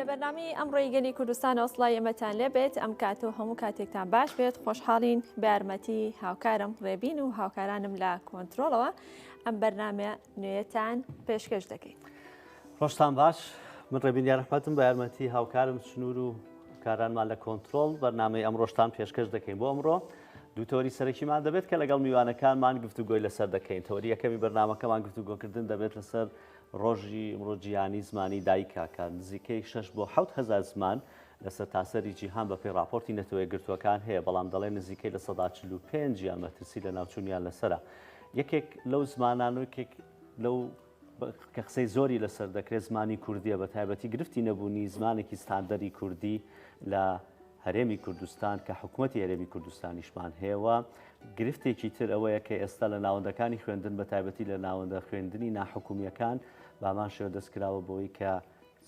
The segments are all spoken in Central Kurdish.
لبرنامج ئەمڕۆی گەلی کوردستان ئۆسڵای ئەمەتان لێبێت ئەم کات و هەموو کاتێکتان باش بێت خۆشحاڵین بە یارمەتی هاوکارم ڕێبین و هاوکارانم لە کۆنتترۆلەوە ئەم بەرنامە نوێیەتان پێشکەش دەکەین. ڕۆژتان باش من ڕێبین یارمەتم بە یارمەتی هاوکارم سنوور و کارانمان لە کۆنتترۆل بەرنامەی ئەمڕۆشتان پێشکەش دەکەین بۆ ئەمڕۆ دوو تۆری سەرەکیمان دەبێت کە لەگەڵ میوانەکانمان گفتوگۆی لەسەر دەکەین. تۆری یەکەمی بەرنامەکەمان گفتوگۆکردن دەبێت لەسەر ڕۆژی ئەمڕۆ جیهانی زمانی دایکە کە نزیکەی 6 بۆ 7,000 زمان لەسەر تاسەری جیهان بەپێی راپۆرتی نەتەوەی گرتوەکان هەیە، بەڵام دەڵێ نزیکەی لە 145 یان مەترسی لە ناوچوونیان لەسرە. یەکێک لەو زمانان و یەکێک لەو کە قسەی زۆری لەسەر دەکرێت زمانی کوردیە، بە تایبەتی گرفتی نەبوونی زمانێکی ستاندەری کوردی لە هەرێمی کوردستان کە حکوومەتی هەرێمی کوردستانیشمان هەیەوە. گرفتێکی تر ئەوەیە کە ئێستا لە ناوەندەکانی خوێندن بە تایبەتی لە ناوەندە خوێندنی ناحکومیەکان بامان شێوە دەستکراوە بۆی کە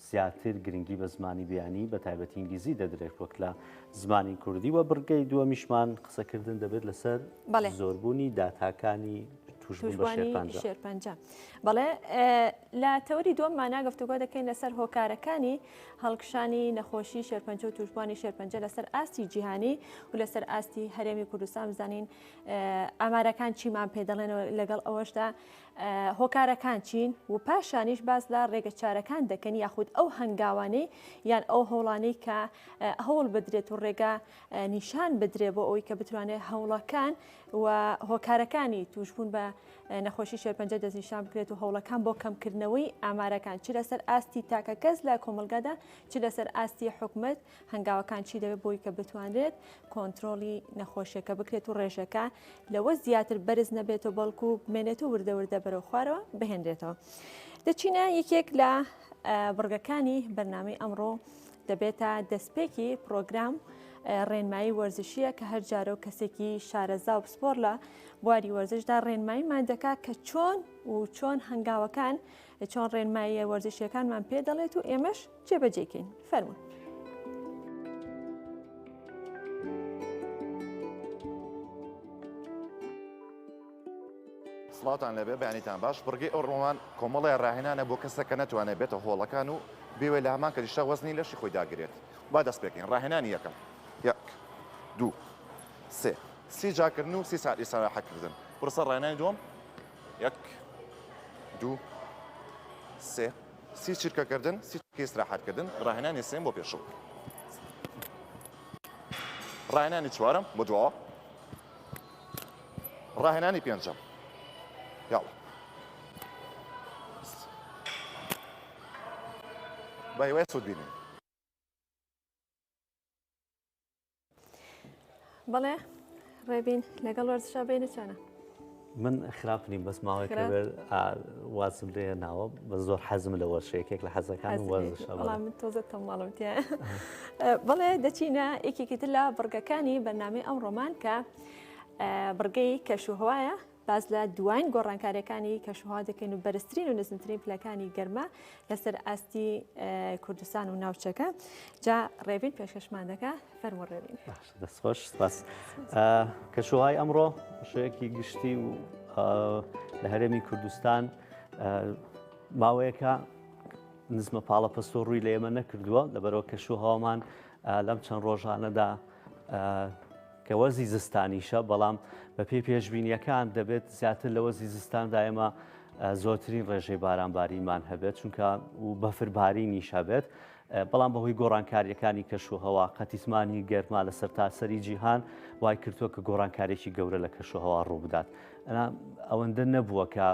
زیاتر گرنگی بە زمانی بیانی بە تایبەتی ئینگلیزی دەدرێت وەک لە زمانی کوردی. و بڕگەی دووەمیشمان قسەکردن دەبێت لەسەر زۆربوونی داتاکانی توشبوونی شێرپەنجە. بەڵێ لە تەوری دووەممانە گفتوگۆ دەکەین لەسەر هۆکارەکانی هەڵکشانی نەخۆشی شێرپەنجە و توشبوانی شێرپەنجە لەسەر ئاستی جیهانی و لەسەر ئاستی هەرێمی کوردستان. بزانین ئامارەکان چیمان پێ دەڵێنەوە لەگەڵ ئەوەشدا هۆکارەکان چین و پاشانیش باز لە ڕێگەچارەکان دەکەن یاخود ئەو هەنگاوانەی یان ئەو هەوڵانەی کە هەوڵ بدرێت و ڕێگا نیشان بدرێت بۆ ئەوی کە بتوانێت هەوڵەکان و هۆکارەکانی توشبوون بە نەخۆشی شێرپەنجە دەستنیشان بکرێت و هەوڵەکان بۆ کەمکردنەوەی ئامارەکان چی لەسەر ئاستی تاکە کەس لە کۆمەلگادا چی لەسەر ئاستی حکوومەت هەنگاوەکان چی دەبێت بۆی کە بتوانێت کۆنتترۆلی نەخۆشیەکە بکرێت و ڕێژەکە لەوە زیاتر بەرز نەبێتەوە بەڵکو بمێنێت و وردەوردە بەرەو خوارەوە بهێنرێتەوە. دەچینە یەکێک لە بڕگەکانی بەرنامەی ئەمڕۆ دەبێتە دەستپێکی پرۆگرام ڕێنمایی وەرزشیە کە هەر جارە و کەسێکی شارەزا و پسپۆر لە بواری وەرزشدا ڕێنماییمان دەکات کە چۆن هەنگاوەکان چۆن ڕێنماییە وەرزشیەکانمان پێ دەڵێت و ئێمەش جێبەجێکەین. فەرموون. سڵاتان لەبێ بەیانیتان باش. بڕگەی ئەو ڕۆمان کۆمەڵی ڕاهێنانە بۆ کەسەکە نەتوانێت بێتە هۆڵەکان و بێوێ لە هەمان کەریشە وەزنی لەشی خۆی داگرێت. با دەست پێکەین. ڕاهێنانی یەکەم 1 2 3 سی جاکردن و 30 ساعت ئیسراحەتکردن. پرسە ڕاهێنانی دووەم 1 2 3 سی چرکەکردن 30 ئیسراحەتکردن. ڕاهێنانی سێم بۆ پێشوو. ڕاهێنانی چوارم بۆ دووە. ڕاهێنانی پێنجەم. يلا باي واسود بيني. بەڵێ ڕێبین لەگەڵ وەرزشە بینە چۆنە؟ من خراپ نیم بەس ماوەیەکە وازم لێ ناوە بە زۆر حەزم لە وەرشەیەکێک لە حەزەکان وەرزشە. بەڵام من تۆزە تەماڵم تێ. بەڵێ دەچینە یەکێکی تر لە بڕگەکانی بەرنامەی ئەمڕۆمان کە بڕگەی کەشوهەوایە. باز لە دوایین گۆڕانکاریەکانی کەشوهەوا دەکەین و بەرزترین و نزمترین پلەکانی گەرمە لەسەر ئاستی کوردستان و ناوچەکە. جا ڕێبین پێشکەشمان دەکا. فەرموو ڕێبین. دەستخۆش سپاس. کەشوهەوای ئەمڕۆ شوەیەکی گشتی و لە هەرێمی کوردستان ماوەیەکە نزمە پاڵە پەستۆ ڕووی لە ئێمە نەکردووە لەبەرەوە کەشوهەوامان لەم چەند ڕۆژانەدا کە وەرزی زستانیشە، بەڵام بە پێی پێشبینیەکان دەبێت زیاتر لە وەرزی زستاندا ئێمە زۆرترین ڕێژەی بارانباریمان هەبێت چونکە و بەفربارینیش هەبێت، بەڵام بەهۆی گۆڕانکاریەکانی کەشوهەوا قەتیسمانی گەرما لەسەر تاسەری جیهان وای کردووە کە گۆڕانکارێکی گەورە لە کەشوهەوا ڕوو بدات. ئەوەندە نەبووە کە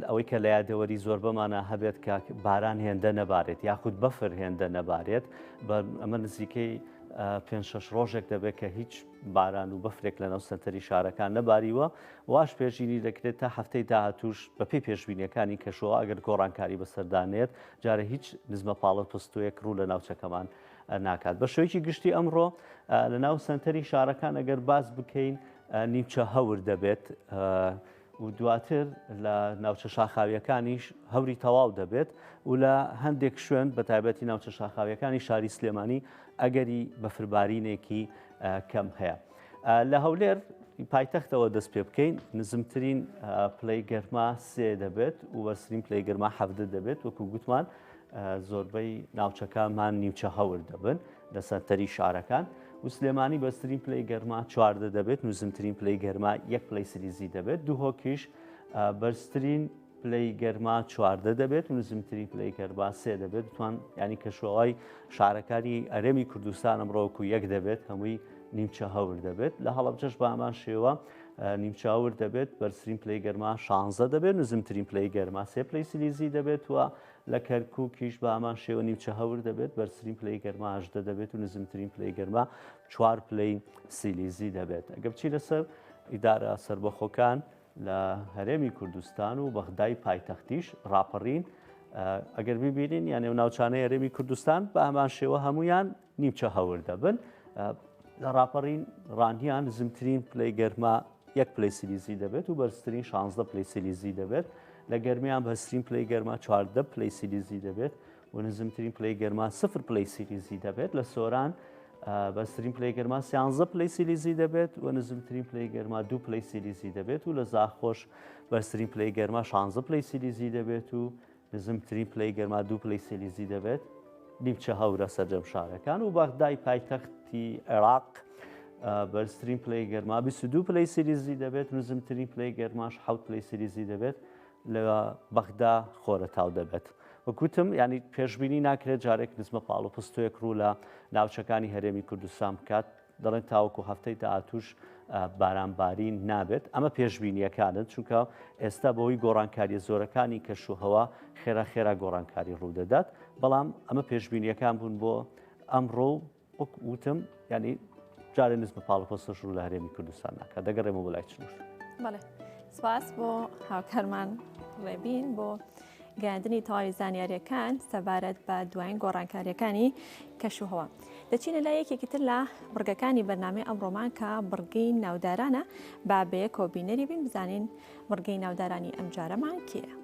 ئەوەی کە لە یادەوەری زۆر بەمانە هەبێت کە باران هێندە نەبارێت یاخود بەفر هێندە نەبارێت. ئەمە نزیکەی 5-6 ڕۆژێک دەبێت کە هیچ باران و بەفرێک لە ناو سەنتەری شارەکان نەباریوە. واش پێشبینی دەکرێت تا هەفتەی داهاتوش بە پێی پێشبینیەکانی کەشوهەوا ئەگەر گۆڕانکاری بەسەردانێت جارە هیچ نزمە پاڵە پستویەک ڕوو لە ناوچەکەمان ناکات. بە شێوەیەکی گشتی ئەمڕۆ لە ناو سەنتەری شارەکان ئەگەر باز بکەین نیمچە هەور دەبێت و دواتر لە ناوچە شاخاویەکانیش هەوری تەواو دەبێت و لە هەندێک شوێن بە تایبەتی ناوچە شاخاویەکانی شاری سلێمانی ئەگەری بەفربارینێکی کەم هەیە. لە هەولێر پایتەختەوە دەست پێ بکەین نزمترین پلەی گەرما 3 دەبێت و وەرزترین پلەی گەرما 7 دەبێت وەکو گوتمان زۆربەی ناوچەکانمان نیمچە هەور دەبن لە سەرتەری شارەکان و سلێمانی بەسترین پلەی گەرما 14 دەبێت نوزمترین پلەی گەرما 1 پلەی سلیزی دەبێت دووهۆکیش بەرزترین پلەی گەرما 14 دەبێت و نزمترین پلەی گەرما 3 دەبێت توان ینی کەشوهای شارەکانی ئەرێمی کوردستان ئەمڕۆکو 1 دەبێت هەمووی نیمچە هەور دەبێت لە هەڵەبجەش بە ئەمان شێوە نیمچە هەور دەبێت بەرزترین پلەی گەرما 16 دەبێت نزمترین پلەی گەرما 3 پلەی سلیزی دەبێت وە لە کەرکووکیش بە ئەمان شێوە نیمچە هەور دەبێت بەرزترین پلەی گەرما 18 دەبێت و نزمترین پلەی گەرما 4 پلەی سلیزی دەبێت ئەگە بچی لەسەر ئیدارە سربەخۆکان لە هەرێمی کوردستان و بەغدای پایتەختیش ڕاپەڕین ئەگەر ببینین یانێ ناوچانەی هەرێمی کوردستان بە ئەمان شێوە هەمویان نیمچە هەور دەبن لە ڕاپەڕین ڕانیان نزمترین پلەی گەرما 1 پلەی سلیزی دەبێت و بەرزترین 16 پلەی سلیزی دەبێت لە گەرمیان بەرزترین پلەی گەرما 14 پلەی سلیزی دەبێت و نزمترین پلەی گەرما 0 پلەی سلیزی دەبێت لە سۆران بەسترین پلەی گەرما 13 پلەی سلیزی دەبێت و نزمترین پلەی گەرما 2 پلەی سلیزی دەبێت و لە زاخۆش بەسترین پلەی گەرما 16 پلەی سلیزی دەبێت و نزمترین پلەی گەرما 2 پلەی سلیزی دەبێت نیمچە هەورە سەرجەم شارەکان و بەغدای پایتەختی عێراق بەرزترین پلەی گەرما 22 پلەی سلیزی دەبێت و نزمترین پلەی گەرماش 7 پلەی سلیزی دەبێت لە بەغدا خۆرەتاو دەبێت. وەکوتم ینی پێشببینی ناکرێت جارێک نزمە پاڵ و پستۆیەک ڕوو لە ناوچەکانی هەرێمی کوردستان بکات دەڵێن تاوەکو هەفتەی داهاتووش بارانباری نابێت ئەمە پێشببینیەکانن چونکە ئێستا بەوەی گۆڕانکاریە زۆرەکانی کەشوهەوا خێرا گۆڕانکاری ڕوودەدات بەڵام ئەمە پێشببینیەکان بوون بۆ ئەمڕۆ وەک وتم ینی جارێ نزمە پاڵ و پستۆش ڕوو لە هەرێمی کوردستان ناکات دەگەڕێمە بۆ لای چنووش. بەڵێ سپاس بۆ هاوکارمان ڕێبین بۆ گەاندنی تەواوی زانیاریەکان سەبارەت بە دوایین گۆڕانکاریەکانی کەشوهەوا. دەچینە لای یەکێکی تر لە بڕگەکانی بەرنامەی ئەمڕۆمان کە بڕگەی ناودارانە با بەیە کۆبینەری بین بزانین بڕگەی ناودارانی ئەم جارەمان کێیە.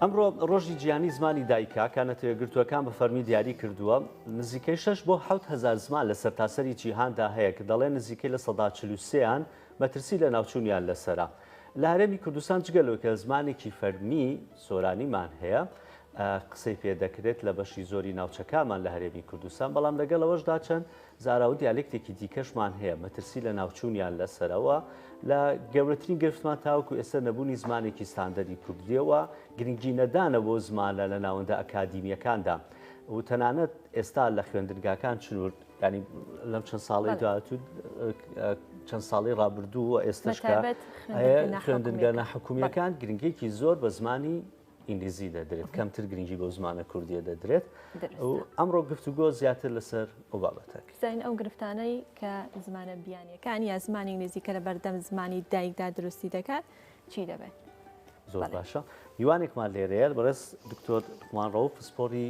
ئەمڕۆ ڕۆژی جیهانی زمانی دایکا کانەتەوەگرتووەکان بە فەرمی دیاری کردووە نزیکەی 6 بۆ 7,000 زمان لە سەرتاسەری جیهاندا هەیە کە دەڵێن نزیکەی لە 143یان مەترسی لە ناوچوونیان لەسەرا لە هەرێمی کوردستان جگەلەوە کە زمانێکی فەرمی سۆرانیمان هەیە قسەی پێ دەکرێت لە بەشی زۆری ناوچەکانمان لە هەرێمی کوردستان بەڵام لەگەڵەوەشدا چەند زاراوە دیالێکتێکی دیکەشمان هەیە مەترسی لە ناوچوونیان لەسەرەوە لە گەورەترین گرفتمان تاوەکو ئێستا نەبوونی زمانێکی ستاندەری کوردیەوە گرنگی نەدانە بۆ زمانە لە ناوەندە ئەکادیمیەکاندا و تەنانەت ئێستا لە خوێندرگاکان چنوور ینی لەم چەند ساڵی دواتوو چەند ساڵی ڕابردوو ئێستاشکە خوێندنگە ناحکومیەکان گرنگێکی زۆر بە زمانی ئینگلیزی دەدرێت کەمتر گرنگی بۆ زمانە کوردیە دەدرێت و ئەمڕۆ گفتوگۆ زیاتر لەسەر ئەو بابەتەکە زین ئەو گرفتانەی کە زمانە بیانیەکان یا زمانی ئینگلیزی کە لە بەردەم زمانی دایکدا دروستی دەکات چی دەبێت؟ زۆر باشە میوانێکمان لێرەیە بەڕێز دکتۆر ڕەوف پسپۆری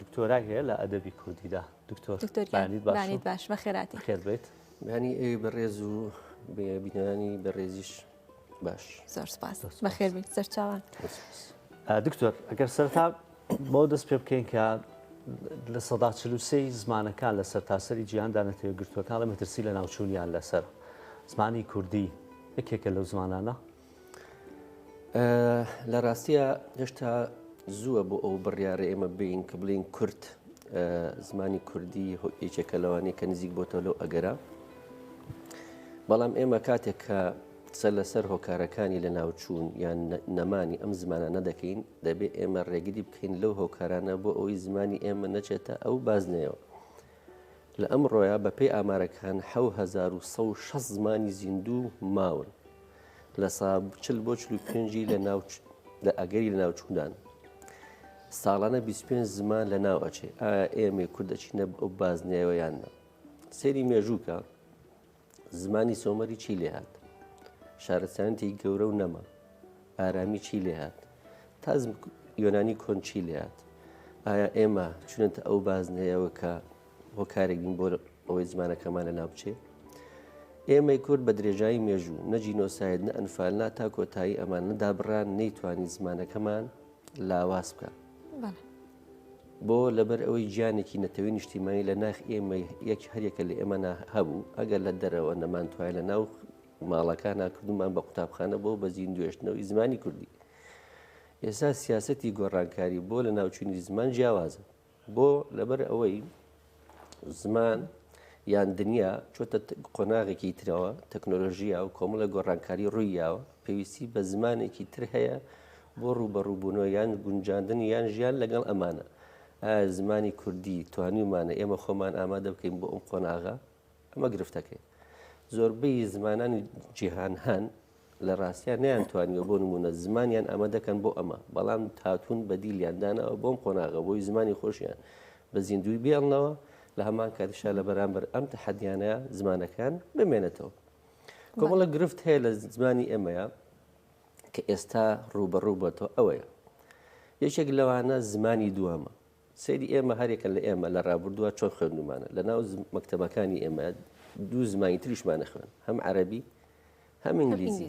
دکتۆرای هەیە لە ئەدەبی کوردیدا دکتۆر بانیت باش بە خێراتی خێر بێت ینی ئەوی بەڕێز و بینانی بەڕێزیش باش زۆر سپاس بەخێر بیت سەرچاوان دکتۆر ئەگەر سەرتا بۆ دەست پێ بکەین کە لە سەدا 43 زمانەکان لە سەرتاسەری جیهاندا نەتەوەگرتووەکان لە مەترسی لە ناوچوونیان لەسەر زمانی کوردی یەکێکە لەو زمانانە لە ڕاستیە هێشتا زووە بۆ ئەو بڕیارە ئێمە بین کە بڵین کورد زمانی کوردی یەکێکە لەوانەیە کە نزیک بۆتەوە لەو ئەگەرە بەڵام ئێمە کاتێک کە سەر لەسەر هۆکارەکانی لە ناوچوون یان نەمانی ئەم زمانە نەدەکەین دەبێت ئێمە ڕێگری بکەین لەو هۆکارانە بۆ ئەوەی زمانی ئێمە نەچێتە ئەو بازنەوە لە ئەم ڕۆیە بەپێی ئامارەکان 1960 زمانی زیندوو ماون لە ساڵ 45 لە ئەگەری لە ناوچوودان ساڵانە 25 زمان لە ناو ئەچێ ئایا ئێمە کوردەچینە ئەو بازنەوە یاننا سێری مێژووکە زمانی سۆمەری چی لێ هات شارستانێتی گەورە و نەما ئارامی چی لێ هات تازم یۆنانی کۆن چی لێ هات ئایا ئێمە چونەتە ئەو بازنەیەوە کە هۆکارێک بین بۆ ئەوەی زمانەکەمان لە ناوچێ ئێمەی کورد بە درێژایی مێژوو نەجینۆساید نە ئەنفالنا تا کۆتایی ئەمان نەدابڕان نەیتوانی زمانەکەمان لاواز بکە بۆ لەبەر ئەوەی گیانێکی نەتەوەی نیشتیمانی لە ناخ ئێمە یەک هەرێکە لە ئێمە هەبوو ئەگەر لە دەرەوە نەمانتوای لە ناو ماڵەکان ناکردومان بە قوتابخانە بۆ بە زیندوێشتنەوەی زمانی کوردی ئێستا سیاسەتی گۆڕانکاری بۆ لە ناوچوونی زمان جیاوازە بۆ لەبەر ئەوەی زمان یان دنیا چۆتە قۆناغێکی ترەوە تەکنۆلۆژیە و کۆمەڵە گۆڕانکاری ڕوویاوە پێویستی بە زمانێکی تر هەیە بۆ ڕوبەڕووبوونەوە یان گونجاندن یان ژیان لەگەڵ ئەمانە زمانی کوردی توانیمانە ئێمە خۆمان ئامادە بکەین بۆ ئەم قۆناغا ئەمە گرفتەکەی زۆربەی زمانانی جیهان هەن لە ڕاستیان نەیانتوانیوە بۆ نمونە زمانیان ئامادەکەن بۆ ئەمە بەڵام هاتوون بەدیلیاندانەوە بۆم قۆناغا بۆی زمانی خۆشیان بە زیندوی بێڵنەوە لە هەمان کاتیشا لە بەرامبەر ئەم تەحەدیانە زمانەکان بمێنێتەوە کۆمەڵە گرفت هەیە لە زمانی ئێمەیە کە ئێستا ڕوبەڕوو بۆتەوە ئەوەیە یەکێک لەوانە زمانی دووەمە سەیری ئێمە هەرێکە لە ئێمە لە ڕابردووە چۆن خوێندومانە لە ناو مەکتەبەکانی ئێمە دوو زمانی تریشمانە خوێن هەم عەرەبی هەم ئینگلیزی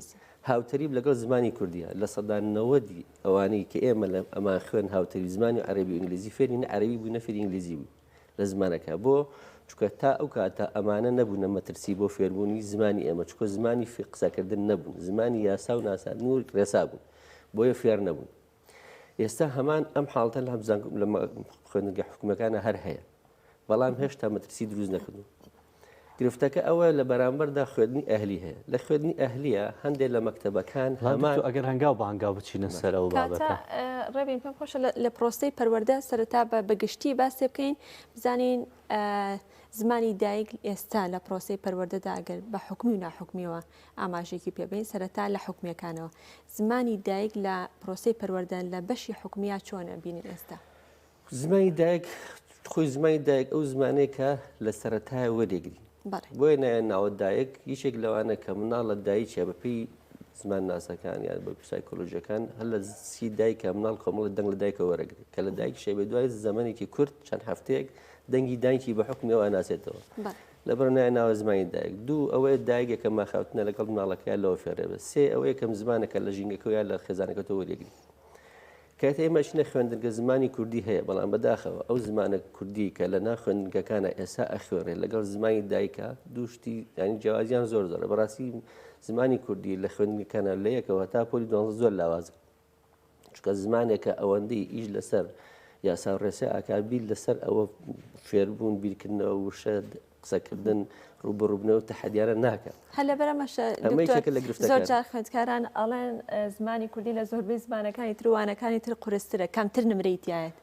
هاوتەریب لەگەڵ زمانی کوردیە لە سەدا 90 ئەوانەی کە ئێمە لە ئەمان خوێن هاوتەری زمانی و عەرەبی و ئینگلیزی فێری نە عەرەبی بوو نەفێری ئینگلیزی بوو لە زمانەکە بۆ چکە تا ئەو کاتە ئەمانە نەبوونە مەترسی بۆ فێربوونی زمانی ئێمە چکۆ زمانی قسەکردن نەبوون زمانی یاسا و ناسانی و ڕێسا بوون بۆیە فێر نەبوون ئێستا هەمان ئەم حاڵتە لە لە خوێندنگە حکوومەکانە هەر هەیە بەڵام هێشتا مەترسی دروست نەکردو گرفتەکە ئەوە لە بەرامبەردا خوێندنی ئەهلی هەیە لە خوێندنی ئەهلیە هەندێک لە مەکتەبەکان هەمان ئەگەر هەنگاو بە هەنگاو بچینە سەر ئەو بابەتە ڕێبین پێم خۆشە لە پرۆسەی پەروەردە سەرەتا بەگشتی باسێ بکەین بزانین زمانی دایک ئێستا لە پرۆسەی پەروەردەدا ئەگەر بە حکمی و ناحکمیەوە ئاماژێکی پێبین سەرەتا لە حکومیەکانەوە زمانی دایک لە پرۆسەی پەروەردەن لە بەشی حکومیا چۆنە بینین ئێستا زمانی دایک خۆی زمانی دایک ئەو زمانەیە کە لە سەرەتایە وەرێگری بۆیە نایەن ناوە دایک یەکێک لەوانە کە مناڵە دایکە بەپێی زمان ناسەکان یان بە سایکۆلۆژیەکان هەر لە سی دایکە مناڵ کۆمەڵە دەنگ لە دایکە وەرەگری کە لە دایک شێ بە دوای زمانێکی کورت چەند هەفتەیەک دەنگی دایکی بە حکمیەوە ناسێتەوە لەبەر نایە ناوە زمانی دایک دوو ئەوەیە دایکێکە ماخاوتنە لەگەڵ مناڵەکەیان لەوە فێڕێ بە سێ ئەوەیە کەم زمانەکە لە ژینگەکەوە یان لە خێزانەکەتەوە وەرێگری کاتە ئێمەچنە خوێندنگە زمانی کوردی هەیە بەڵام بەداخەوە ئەو زمانە کوردی کە لە ناخوێندنگەکانە ئێستا ئەخوێڕێ لەگەڵ زمانی دایکە دووشتی ینی جیاوازیان زۆر زۆرە بەڕاستی زمانی کوردی لە خوێندنگەکانە لە یەکەوە تا پۆلی 12 زۆر لاوازە چکە زمانێکە ئەوەندەی ئیش لەسەر یاسا و ڕێسای ئاکاربیل لەسەر ئەوە فێربوون بیرکردنەوە وشە قسەکردن ڕوبەڕووبنەوە تەحەدیانە ناکات هەر لە بەرەمەشە زۆر جار خوێندکاران ئەڵێن زمانی کوردی لە زۆربەی زمانەکانی تروانەکانی تر قورسترە کەمتر نمرەیتیایەت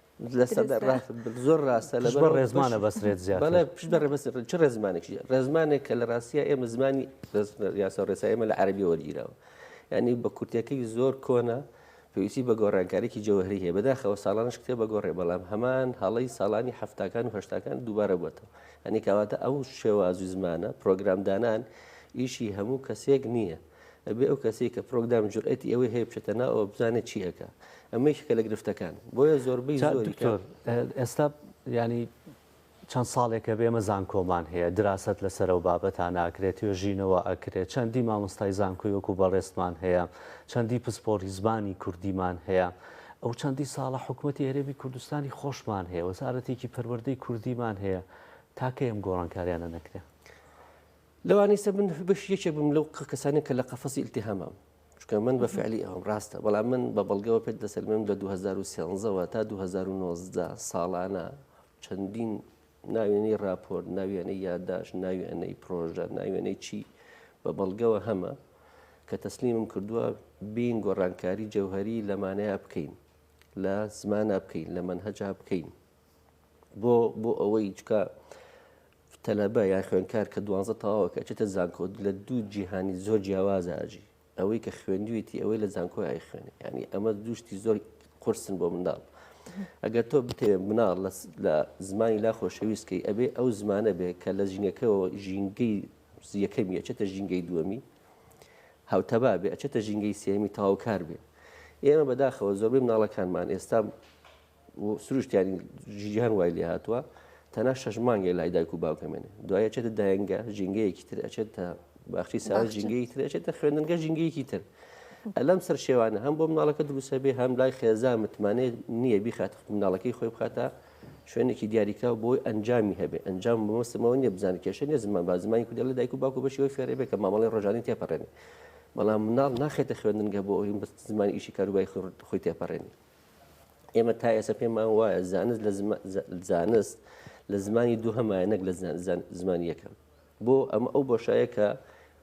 زۆر ڕاستە لە ڕێزمانە بەسرێت زیاتر چ ڕێزمانێکی ڕێزمانێک کە لە ڕاستیە ئێمە زمانی یاسا ڕێسای ئێمە لە عەرەبی وەرگیراوە ینی بە کورتەکەی زۆر کۆنا پێویستی بە گۆڕانکاریی جەوهری هەیە بەداخەوە ساڵانش کتێ بەگۆڕێ بەڵام هەمان هەڵی ساڵانی هەفتاکان و هەشتاکان دووبارە بووەتەوە ئەنی کەواتە ئەو شێوازوی زمانە پرۆگرامدانان ئیشی هەموو کەسێک نییە ئەبێ ئەو کەسێک کە پرۆگرام جورئەتی ئەوەی هەیە بچێتە ناوەوە بزانێت چیەکە ئەمەیشکە لە گرفتەکان بۆیە زۆربەی زۆری ئێستا ینی چەند ساڵێکە بێمە زانکۆمان هەیە دراست لەسەر ئەو بابەتان ناکرێت توێژینەوە ئەکرێت چەندی مامۆستای زانکۆی وەکو بەڕێستمان هەیە چەندی پسپۆری زمانی کوردیمان هەیە ئەو چەندی ساڵە حکوومەتی هەرێمی کوردستانی خۆشمان هەیە وەزارەتێکی پەروەردەی کوردیمان هەیە تاکە ئەم گۆڕانکاریانە نەکرێ لەوانەی سە من بەش یەکێ بم لەو کەسانی کە لە قەفەسی ئیلتیهامام چکە من بە فعلی ئەوم ڕاستە بەڵام من بە بەڵگەوە پێت دەسەلمم لە 2013 تا 2019 ساڵانە چەندین ناوێنەی راپۆرت ناوێنەی یادداشت ناوێنەی پرۆژە ناوێنەی چی بە بەڵگەوە هەمە کە تەسلیمم کردووە بین گۆڕانکاری جەوهەری لەمانەیە بکەین لە زمانە بکەین لە منهەجا بکەین بۆ ئەوەی چکە تەلەبە یان خوێنکار کە 12 تەواوە کە چێتە زانکۆ لە دوو جیهانی زۆر جیاوازە ئاژی ئەوەی کە خوێندوێتی ئەوەی لە زانکۆی ئای خوێنێ ینی ئەمە دووشتی زۆر قورسن بۆ منداڵ ئەگەر تۆ بتێ مناڵ لە زمانی لا خۆشەویستکەی ئەبێ ئەو زمانە بێ کە لە ژینەکەەوە ژینگەی یەکەمی ئەچێتە ژینگەی دووەمی هاوتەبا بێ ئەچێتە ژینگەی سێمی تاواوکار بێ ئێمە بەداخەوە زۆربەی مناڵەکانمان ئێستا سروشتیانی ژیان وای لێ هاتووە تەنها 6 مانگێ لای دایک و باوکەمێنێ دوای ئەچێتە دایەنگە ژینگەیەکی تر ئەچێتە باخچی ساوە ژینگەی تر ئەچێتە خوێندنگە ژینگەیەکی تر ئەلەم سەر شێوانە هەم بۆ مناڵەکە دروستە بێ هەم لای خێزان متمانێت نییە بیخات مناڵەکەی خۆی بخاتە شوێنێکی دیاریکراوە بۆی ئەنجامی هەبێ ئەنجام بمەستەمەوە نیە بزانانی کێشە نیە زمان با زمانی کودێ لە دایک و باوکو بەشەوەی فێرێ بێ کە مامەڵی ڕۆژانی تێپەڕێنێ بەڵام مناڵ ناخێتە خوێندنگە بۆ ئەوی زمانی ئیشی کاروبای خۆی تێپەڕێنی ئێمە تا ئێستا پێمان وایە زانست لە زمانی دوو هەمایە نەک لە زمانی یەکەم بۆ ئەمە ئەو بۆشایە کە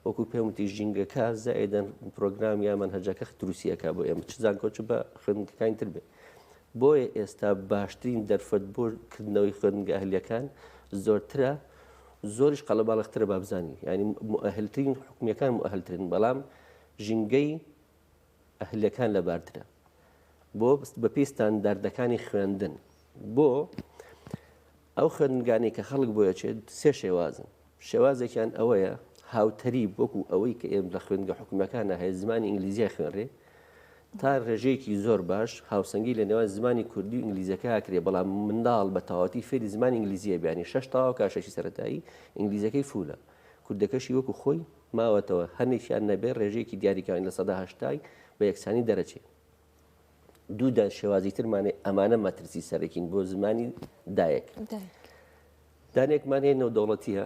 وەکو پێم وتی ژینگەکە زائدەن پرۆگرام یا منهەجەکە دروستیەکە بۆ ئێمە چ زانکۆچ بە خوێندنگەکانی تر بێ بۆیە ئێستا باشترین دەرفەت بۆ کردنەوەی خوێندنگە ئەهلیەکان زۆرترە زۆریش قەڵەباڵغترە با بزانین ینی مؤهلترین حکومیەکان مؤهلترین بەڵام ژینگەی ئەهلیەکان لەبارترە بۆ بە پێی ستانداردەکانی خوێندن بۆ ئەو خوێندنگانی کە خەڵک بۆیە چێت سێ شێوازن شێوازێکیان ئەوەیە هاوتەری وەکو ئەوەی کە ئێمە لە خوێندنگە حکوومەکانە هەیە زمانی ئینگلیزیە خوێنرێ تا ڕێژەیەکی زۆر باش هاوسەنگی لە نێوان زمانی کوردی و ئینگلیزیەکە هاکرێ بەڵام منداڵ بە تەواوەتی فێری زمانی ئینگلیزیە بیانی 6 تاوا کا 6 سەرەتایی ئینگلیزیەکەی فولە کوردەکەشی وەکو خۆی ماوەتەوە هەرێکیان نەبێت ڕێژەیەکی دیاریکەوانی لە 180 بە یەکسانی دەرەچێت دوو شێوازی ترمانێ ئەمانە مەترسی سەرەکین بۆ زمانی دایک دانێکمان هەیە نێودەوڵەتیە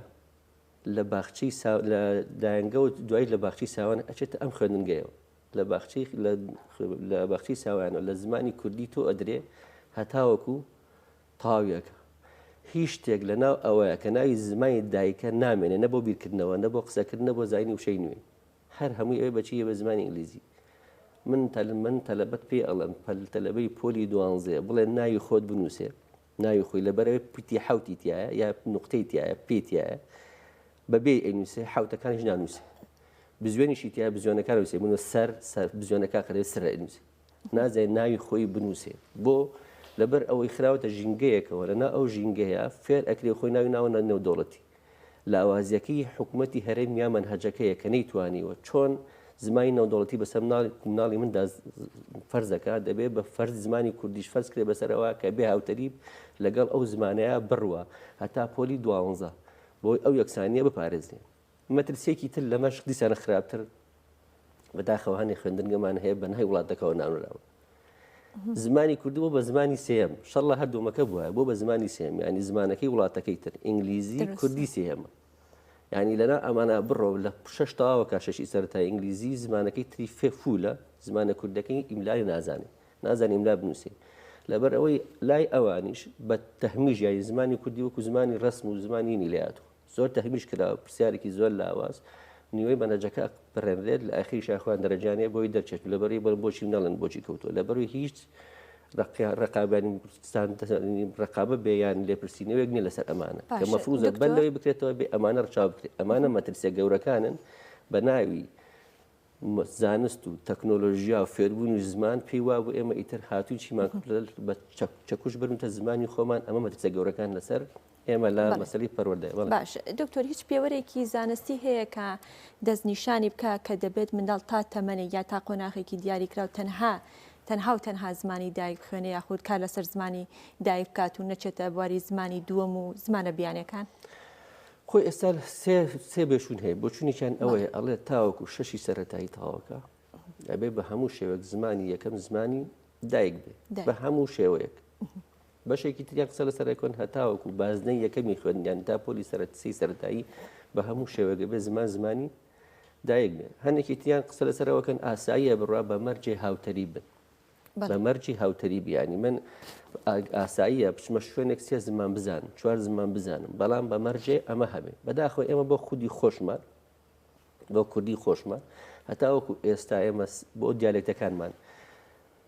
لە باخچەی لە دایەنگە و دوای لە باخچەی ساوان ئەچێتە ئەم خوێندنگەیەوە لە باخچەی ساوانەوە لە زمانی کوردی تۆ ئەدرێ هەتاوەکو تاویەکە هیچ شتێک لە ناو ئەوەیە کە ناوی زمانی دایکە نامێنێ نە بۆ بیرکردنەوە نە بۆ قسەکردن نە بۆ زانی وشەی نوێ هەر هەمووی ئەوێ بەچیە بە زمانی ئینگلیزی من تەلەبەت پێ ئەڵەن تەلەبەی پۆلی 12 بڵێن ناوی خۆت بنووسێ ناوی خۆی لەبەرەوەی پتی حوتی تایە یا نقطەی تایە پێتیایە بەبێ ئەنووسێ حوتەکانیش نانووسێ بزوێنیشی تایە بزوێنەکان نووسێ بنە سەر بزوێنەکە قەرێ سەر ئەنووسێ نازانێت ناوی خۆی بنووسێ بۆ لەبەر ئەوەی خراوەتە ژینگەیەکەوە لەنا ئەو ژینگەیە فێر ئەکرێ خۆی ناوی ناوە نێودەوڵەتی لە ئاوازیەکەی حکوومەتی هەرێم یا منهەجەکەیە کە نەیتوانیوە چۆن زمانی نێودەوڵەتی بەسەر مناڵی مندا فەرزەکە دەبێت بە فەرز زمانی کوردیش فەرز کرێ بەسەرەوە کە بێ هاوتەریب لەگەڵ ئەو زمانەیە بڕوە هەتا پۆلی 12 بۆی ئەو یەکسانیە بپارێزێ مەترسێکی تر لەمەش دیسانە خراپتر بەداخەوەهانی خوێندنگەمان هەیە بە نهای وڵاتەکەەوە نانراوە زمانی کوردی بۆ بە زمانی سێم شەڵە هەردوومەکە بووە بۆ بە زمانی سێم ینی زمانەکەی وڵاتەکەی تر ئینگلیزی کوردی سێمە ینی لەنا ئەمانە بڕۆ لە 6 تاوە کا 6 سەرەتای ئینگلیزی زمانەکەی تری فولە زمانە کوردەکەی ئیملای نازانێ ئیملا بنووسێ لەبەر ئەوەی لای ئەوانیش بە تەحمیژ یانی زمانی کوردی وەکو زمانی ڕسم و زمانی نیلایەتەوە زۆر تەحمیژ کراوە پرسیارێکی زۆر لاواز نیوەی بەنەجەکە بڕێنرێت لە ئاخری شاخوان دەرەجانێ بۆی دەرچێت لەبەری بۆچی نەڵێن بۆچی کەوتووە لەبەروی هیچ ڕقابانی ڕقابە بێیان لێپرسینەوەیەک نیە لەسەر ئەمانە کە مەفروزە بەر لەوەی بکرێتەوە بێ ئەمانە ڕچاو بکرێت ئەمانە مەترسیە گەورەکانن بە ناوی زانست و تەکنۆلۆژیا و فێربوون و زمان پێی وا بۆ ئێمە ئیتر هاتووی چیمان بە چەکوش بەرمتە زمانی خۆمان ئەمە مەترسیە گەورەکان لەسەر ئێمە لە مەسەلی پەروەردە باش دکتۆر هیچ پێوەرێکی زانستی هەیە کە دەستنیشانی بکە کە دەبێت منداڵ تا تەمەنێ یا تا قۆناغێکی دیاریکرا و تەنها زمانی دایک خوێنێ یاخود کار لەسەر زمانی دایک بکات و نەچێتە بواری زمانی دووەم و زمانە بیانەکان خۆی ئێستا سێ بێشون هەیە بۆ چونێکیان ئەوەیە ئەڵێ تاوەکو 6 سەرەتایی تاوەکە ئەبێ بە هەموو شێوەک زمانی یەکەم زمانی دایک بێ دایک. بە هەموو شێوەیەک بەشێکی تریان قسە لە سەرەکۆن هەتاوەکو بازنەی یەکەمی خوێندیان تا پۆلی سەرەتسی سەرەتایی بە هەموو شێوەگە بێ زمانی دایک بێ هەنێکی تیان قسە لە سەرەوەکەن ئاساییە بڕوا بە مەرجێ هاوتەری بن بە مەرجی هاوتەری بیانی من ئاساییە بچمە شوێنێک سێ زمان بزانم 4 زمان بزانم بەڵام بە مەرجێ ئەمە هەبێ بەداخۆ ئێمە بۆ خودی خۆشمان بۆ کوردی خۆشمان هەتاوەکو ئێستا ئێمە بۆ دیالێکتەکانمان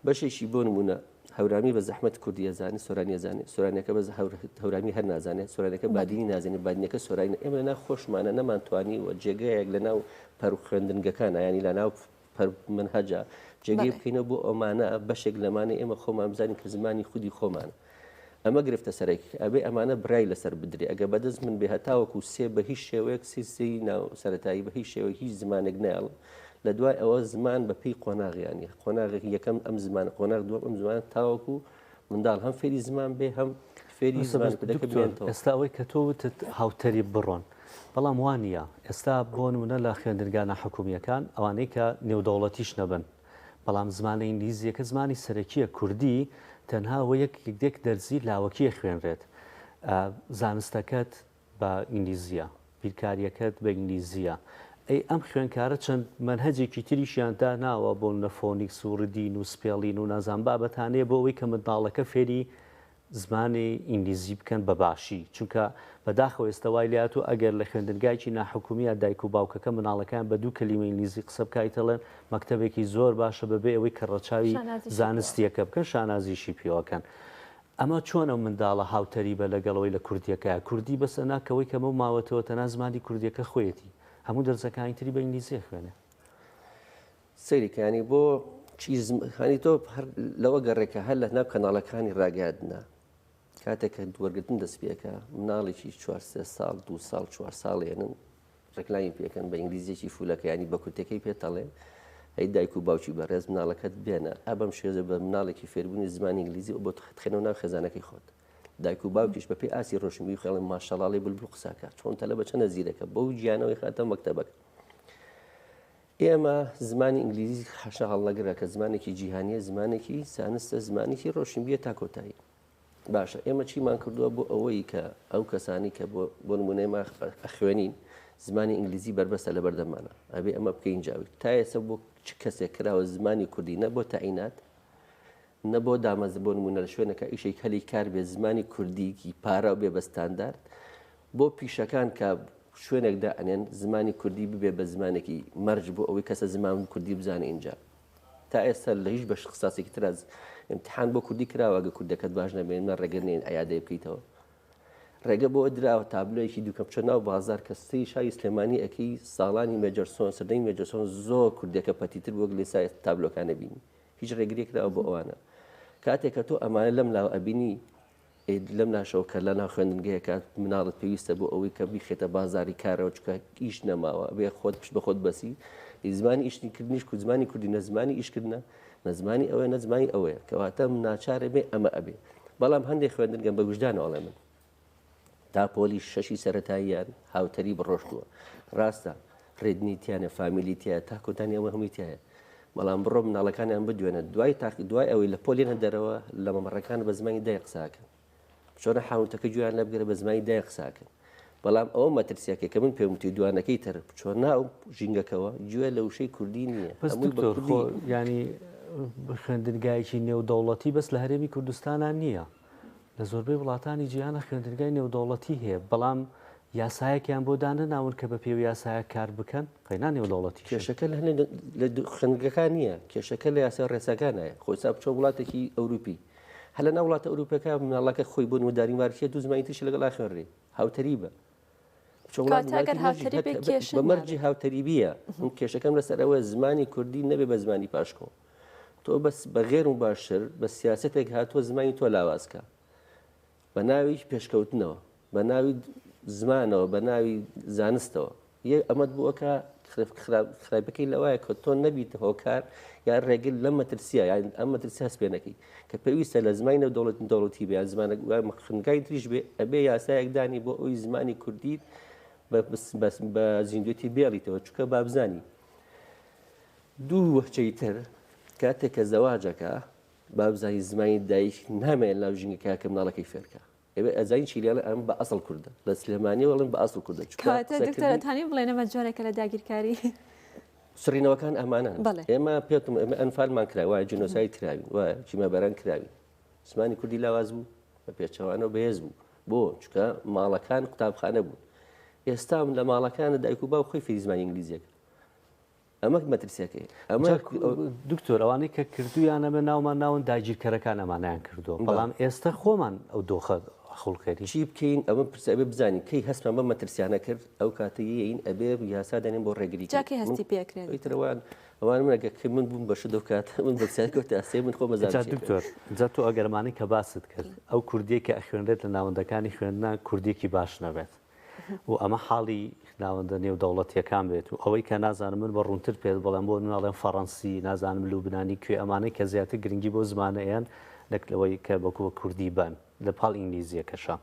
بەشێکی بۆ نمونە هەورامی بە زەحمەت کوردی ئەزانێت سۆرانی ئەزانێت سۆرانەکە بە هەورامی هەر نازانێت سۆرانەکە بادینی نازانێت بادینەکە سۆرانی ئێمە لەناو خۆشمانە نەمانتوانی و جێگەیەک لە ناو پەر خوێندنگەکانە ینی لە ناو منهەجە جێگەی بکەینەوە بۆ ئەمانە بەشێک لەمانە ئێمە خۆمان بزانین کە زمانی خودی خۆمانە ئەمە گرفتە سەرێک ئەبێ ئەمانە برای لەسەر بدرێ ئەگە بەدەست من بێ هەتاوەکو سێ بە هیچ شێوەیەک سی ناو سەرەتایی بە هیچ شێوە هیچ زمانێک نایڵ لە دوای ئەوە زمان بە پێی قۆناغیانی قۆناغێکی یەکەم ئەم زمان قۆناغ دووەم ئەم زمان تاوەکو منداڵ هەم فێری زمان بێ هەم فێری زمان بێتەوە ئێستا ئەوەی کە تۆ وتت هاوتەری بڕۆن بەڵام وانە ئێستا بۆ نمونە لە خوێندرگانە حکومیەکان ئەوانەی کە نێودەوڵەتیش نەبن بەڵام زمانی ئینگلیزیەکە زمانی سەرەکیە کوردی تەنها وە یەک دەرزی لاوەکیە خوێنرێت زانستەکەت بە ئینگلیزیە بیرکاریەکەت بە ئینگلیزیە ئەی ئەم خوێنکارە چەند منهەجێکی تریشیاندا ناوە بۆ نەفۆنیک سووردین و سپێڵین و نازان بابەتانەیە بۆ ئەوەی کە منداڵەکە فێری زمانی ئینگلیزی بکەن بە باشی چونکە بەداخەوە ئێستاوای لات و ئەگەر لە خوێندنگایکی ناحکومیە دایک و باوکەکە مناڵەکان بە دوو کەلیمە ئینگلیزی قسە بکایتەڵێن مەکتەبێکی زۆر باشە بەبێ ئەوەی کە ڕەچاوی زانستیەکە بکەن شانازیشی پێوەکەن ئەمە چۆنە منداڵە هاوتەری بە لەگەڵەوەی لە کوردیەکە کوردی بەسە ناکەوەی کەمە ماوەتەوە تەنها زمانی کوردیەکە خۆیەتی هەموو دەرزەکانی تری بە ئینگلیزی خوێنێ سەریکانی بۆ چیزانی تۆ لەوە گەڕێکە هەر لە ناو کەناڵەکانی ڕاگەاندنا کاتێککە دووەرگتن دەستپێکە مناڵێکی 4 ساڵ 2 ساڵ 4 ساڵێنن ڕێکلامی پێکەن بە ئینگلیزیێکی فولەکە ینی بە کورتەکەی پێتەڵێ ئەی دایک و باوکی بەڕێز مناڵەکەت بێنە ئەبەم شێزە بە مناڵێکی فێربوونی زمانی ئینگلیزی بۆ تخێنەوە ناو خێزانەکەی خۆت دایک و باوکیش بەپێی ئاسی ڕۆشنبی خێڵی ماشەڵاڵی بلبل قساکە چۆن تەلە بە چەنە زیرەکە بەو گیانەوەی خاتە مەکتەبەکە ئێمە زمانی ئینگلیزی حەشە هەڵنەگرە کە زمانێکی جیهانیە زمانێکی سانستە زمانێکی ڕۆشنبیە تا کۆتایی باشە ئێمە چیمان کردووە بۆ ئەوەی کە ئەو کەسانی کە بۆ نمونەیمە خوێنین زمانی ئینگلیزی بربەستە لە بەردەمانە ئەبێ ئەمە بکەین جاوی تا ئێستا بۆ چ کەسێک کراوە زمانی کوردی نە بۆ تەعینات نە بۆ دامەز بۆ نمونە لە شوێنەکە ئیشێک هەلی کار بێ زمانی کوردیکی پارە بێ بە ستاندارد بۆ پیشەکان کە شوێنێکدا ئەنێن زمانی کوردی ببێ بە زمانێکی مەرج بۆ ئەوەی کەسە زمان کوردی بزانێ اینجا تا ئێستا لە هیچ بەش قساسێکی تراز امتحان بۆ کوردی کراوەگە کوردەکەت باش نەبێنە ڕێگەنێن ئەیادەیە بکەیتەوە ڕێگە بۆ دراوە تابلۆیەکی دووکەم چە ناو بازار کە سی شای سلێمانی ئەەکەی ساڵانی مێجەرسۆن سەردەی مێجەرسۆن زۆر کوردەکە پەتیتر بۆ لێسای تابلۆکانە بینی هیچ ڕێگری کراوە بۆ ئەوانە کاتێک کە تۆ ئەمانە لەم لاو ئەبینی لەم ناشەوە کە لە ناو خوێندنگەیەکە مناڵت پێویستە بۆ ئەوەی کە بیخێتە بازاری کارەوە چکە ئیش نەماوە بێ خۆت پشت بە خۆت بەسی زمانی ئیشتیکردنیش کو زمانی کوردی نەزمانی ئیشکردنە نەزمانی ئەوەیە نەزمانی ئەوەیە کەواتە ناچارە بێ ئەمە ئەبێ بەڵام هەندێک خوێندنگەم بە وجدانەوەڵێ من تا پۆلی شەشی سەرەتاییان هاوتەری بڕۆشتووە ڕاستە ڕێدنیتیانە فامیلیتیە تا کۆتانی ئەوە هەموویتایە بەڵام بڕۆ مناڵەکانیان بدوێنە دوای ئەوەی لە پۆلێنە دەرەوە لە مەمەڕەکان بە زمانی دای قساکەن چۆنە حاونتەکە گویان لەبگەرە بە زمانی دای قساکەن بەڵام ئەوە مەترسیاکە کە من پێوتی دوانەکەی تر چۆن ناو ژینگەکەەوە گوێ لە وشەی کوردی نییە ینی خوێندنگایکی نێودەوڵەتی بەس لە هەرێمی کوردستانان نییە لە زۆربەی وڵاتانی جیهانە خوێندنگای نێودەوڵەتی هەیە بەڵام یاسایەکیان بۆ دانە ناون کە بە پێوی یاسایە کار بکەن قەینا نێودەوڵەتی کێشەکە لە خوێندنگەکان نییە کێشەکە لە یاسای ڕێساکانایە خۆسا بچۆ وڵاتێکی ئەوروپی هەل لە ناو وڵاتە ئەوروپەکە مناڵەکە خۆی بۆ نوداری مارکیە دوو زمانی ترشی لەگەڵا خوێنڕێ هاوتەری بە بە مەرجی هاوتەریبیە ئەم کێشەکەم لەسەرەوە زمانی کوردی نەبێ بە زمانی پاشکۆ تۆ بەس بە غێر و باشتر بە سیاسەتێک هاتووە زمانی تۆ لاوازکە بە ناوی پێشکەوتنەوە بە ناوی زمانەوە بە ناوی زانستەوە ئەمەد بووەکە خراپەکەی لەوایە کە تۆ نەبیتە هۆکار یا ڕێگەل لەم مەترسیە یان ئەم مەترسی هەست پێنەکەی کە پێویستە لە زمانی دەوڵەتی بێ زمانە خوێندنگای تریش بێ ئەبێ یاسایەکدانی بۆ ئەوی زمانی کوردی بە زیندوێتی بێڵیتەوە چکە بابزانی دوو وەخچەی تر کاتێک کە زەواجەکە بابزایی زمانی دایک نامێن لاو ژینگەکە کە مناڵەکەی فێرکە ئێوە ئەزانی چیلیانە ئەم بە ئەسڵ کووردە لە سلێمانی وەڵم بە ئەسڵ کووردە کاتە دکتۆرەتانی بڵێنەمە جۆرێکە لە داگیرکاری سڕینەوەکان ئەمانە ئێمە پێتم ئێمە ئەنفالمان کرا وایە جنۆسای کراوین وایە چیمەبەران کراوین زمانی کوردی لاواز بوو بە پێچەوانەوە بەهێز بوو بۆ چکە ماڵەکان قوتابخانە بوون ئێستا لە ماڵەکانە دایک و باو خۆی فێری زمانی ئینگلیزیەکە ئەمە مەترسیەکەی ئەمە دکتۆر ئەوانەی کە کردویانە بە ناومان ناون داگیرکەرەکان ئەمانیان کردووە بەڵام ئێستا خۆمان ئەو دۆخە خڵکەری چی بکەین ئەمە پرسیابێ بزانین کەی هەستمان بە مەترسیانە کرد ئەو کاتەیەین ئەبێ یاسا دەنێن بۆ ڕێگری جاکەی هەستی پێکرێت ئیترەوان ئەوان منەگە کە من بووم بەش دە کات من بەسیکەوت ئاسێ من خۆ مەزان دکتۆر جا تۆ ئەگەرمانی کە باست کرد ئەو کوردیە کە ئەخوێنرێت لە ناوەندەکانی خوێندنا کوردێکی باش نەبێت و ئەمە حاڵی ناوەندە نێو دەوڵەتیەکان بێت و ئەوەی کە نازانم من بە ڕوونتر پێت بەڵام بۆ مناڵێن فەڕەنسی نازانم لوبنانی کوێ ئەمانەی کە زیاتر گرنگی بۆ زمانەیان لەکلەوەی کە بەکووە کوردی بن لە پاڵ ئینگلیزیەکەشە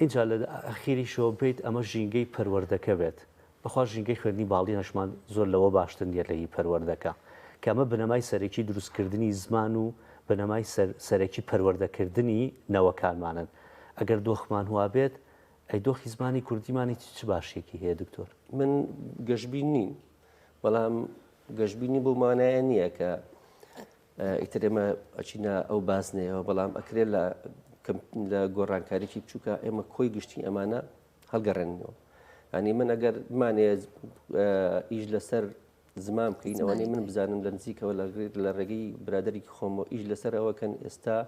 اینجا لە ئەخیری شۆ بیت ئەمە ژینگەی پەروەردەکە بێت بەخوا ژینگەی خوێندنی باڵی نەشمان زۆر لەوە باشتر نیە لەی پەروەردەکە کە ئەمە بنەمای سەرەکی دروستکردنی زمان و بنەمای سەرەکی پەروەردەکردنی نەوەکانمانن ئەگەر دۆخمان هوا بێت ئەی دۆخی زمانی کوردیمانی چ باشێکی هەیە دکتۆر من گەشتبین نیم بەڵام گەشتبینی بۆ مانایە نییە کە ئیترێمە ئەچینە ئەو باسنەیەەوە بەڵام ئەکرێت لە گۆڕانکاریی بچووکە ئێمە کۆی گشتی ئەمانە هەڵگەڕێنەوە ئەنی من ئەگەر مانێ ئیش لەسەر زمان بکەین ئەوانەی من بزانم لە نزیکەوە لە ڕێگەی برادێکی خۆمەوە ئیش لەسەر ئەوەکەن ئێستا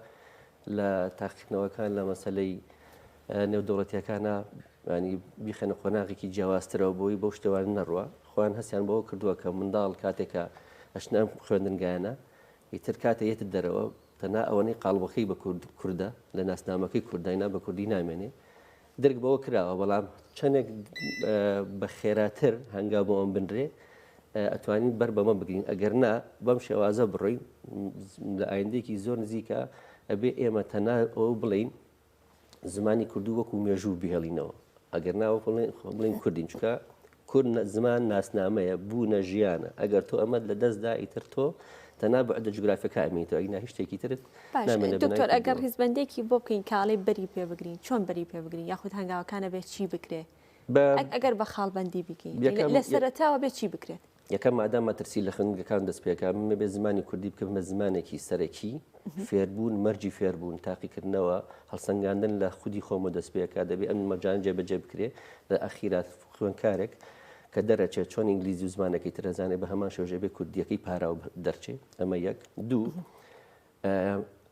لە تاقیکردنەوەکان لە مەسلەی نێودەوڵەتیەکانە ینی بیخەنە خۆناغێکی جیاوازترەوە بۆی بەو شتێوان نەڕوە خۆیان هەستیان بەوە کردووە کە منداڵ کاتێکە ئەشنە خوێندنگایانە ئیتر کاتە یەت دەرەوە تەنا ئەوەی قاڵبەکەی بە کووردە لە ناسنامەکەی کورداینا بە کوردی نامێنێ درک بەوە کراوە بەڵام چەندێک بە خێراتر هەنگا بۆ ئەم بنرێ ئەتوانین بەر بەمە بگرین ئەگەر نا بەم شێوازە بڕۆین لە ئایندێکی زۆر نزیکە ئەبێ ئێمە تەنا ئەو بڵین زمانی کوردی وەکو مێژوو بهێڵینەوە ئەگەر ناوە بڵین کوردین چکە کورد زمان ناسنامەیە بوونە ژیانە ئەگەر تۆ ئەمە لە دەستدا ئیتر تۆ تەنا بەعدە جوگرافیەکە ئەمێتەوە ئەگنا هیچ شتێکی ترت دکتۆر ئەگەر هیزبندێکی بۆ بکەین کاڵی بەری پێ بگرین چۆن بەری پێ بگرین یاخود هەنگاوەکانە بێت چی بکرێ ئەگەر بە خاڵبەندی بکەین لە سەرەتاوە بێت چی بکرێت یەکەم مادام مەترسی لە خوێندنگەکان دەست پێکە من بێ زمانی کوردی بکەم بە زمانێکی سەرەکی فێربوون مەرجی فێربوون تاقیکردنەوە هەڵسەنگاندن لە خودی خۆمە دەست پێکە دەبێت ئەم مەرجان جێبەجێ بکرێ لە ئەخیرات خوێندکارێک کە دەرەچێت چۆن ئینگلیزی و زمانەکەی ترەزانێ بە هەمان شێوژێ بێ کوردیەکەی پاراو دەرچێ ئەمە یەک دوو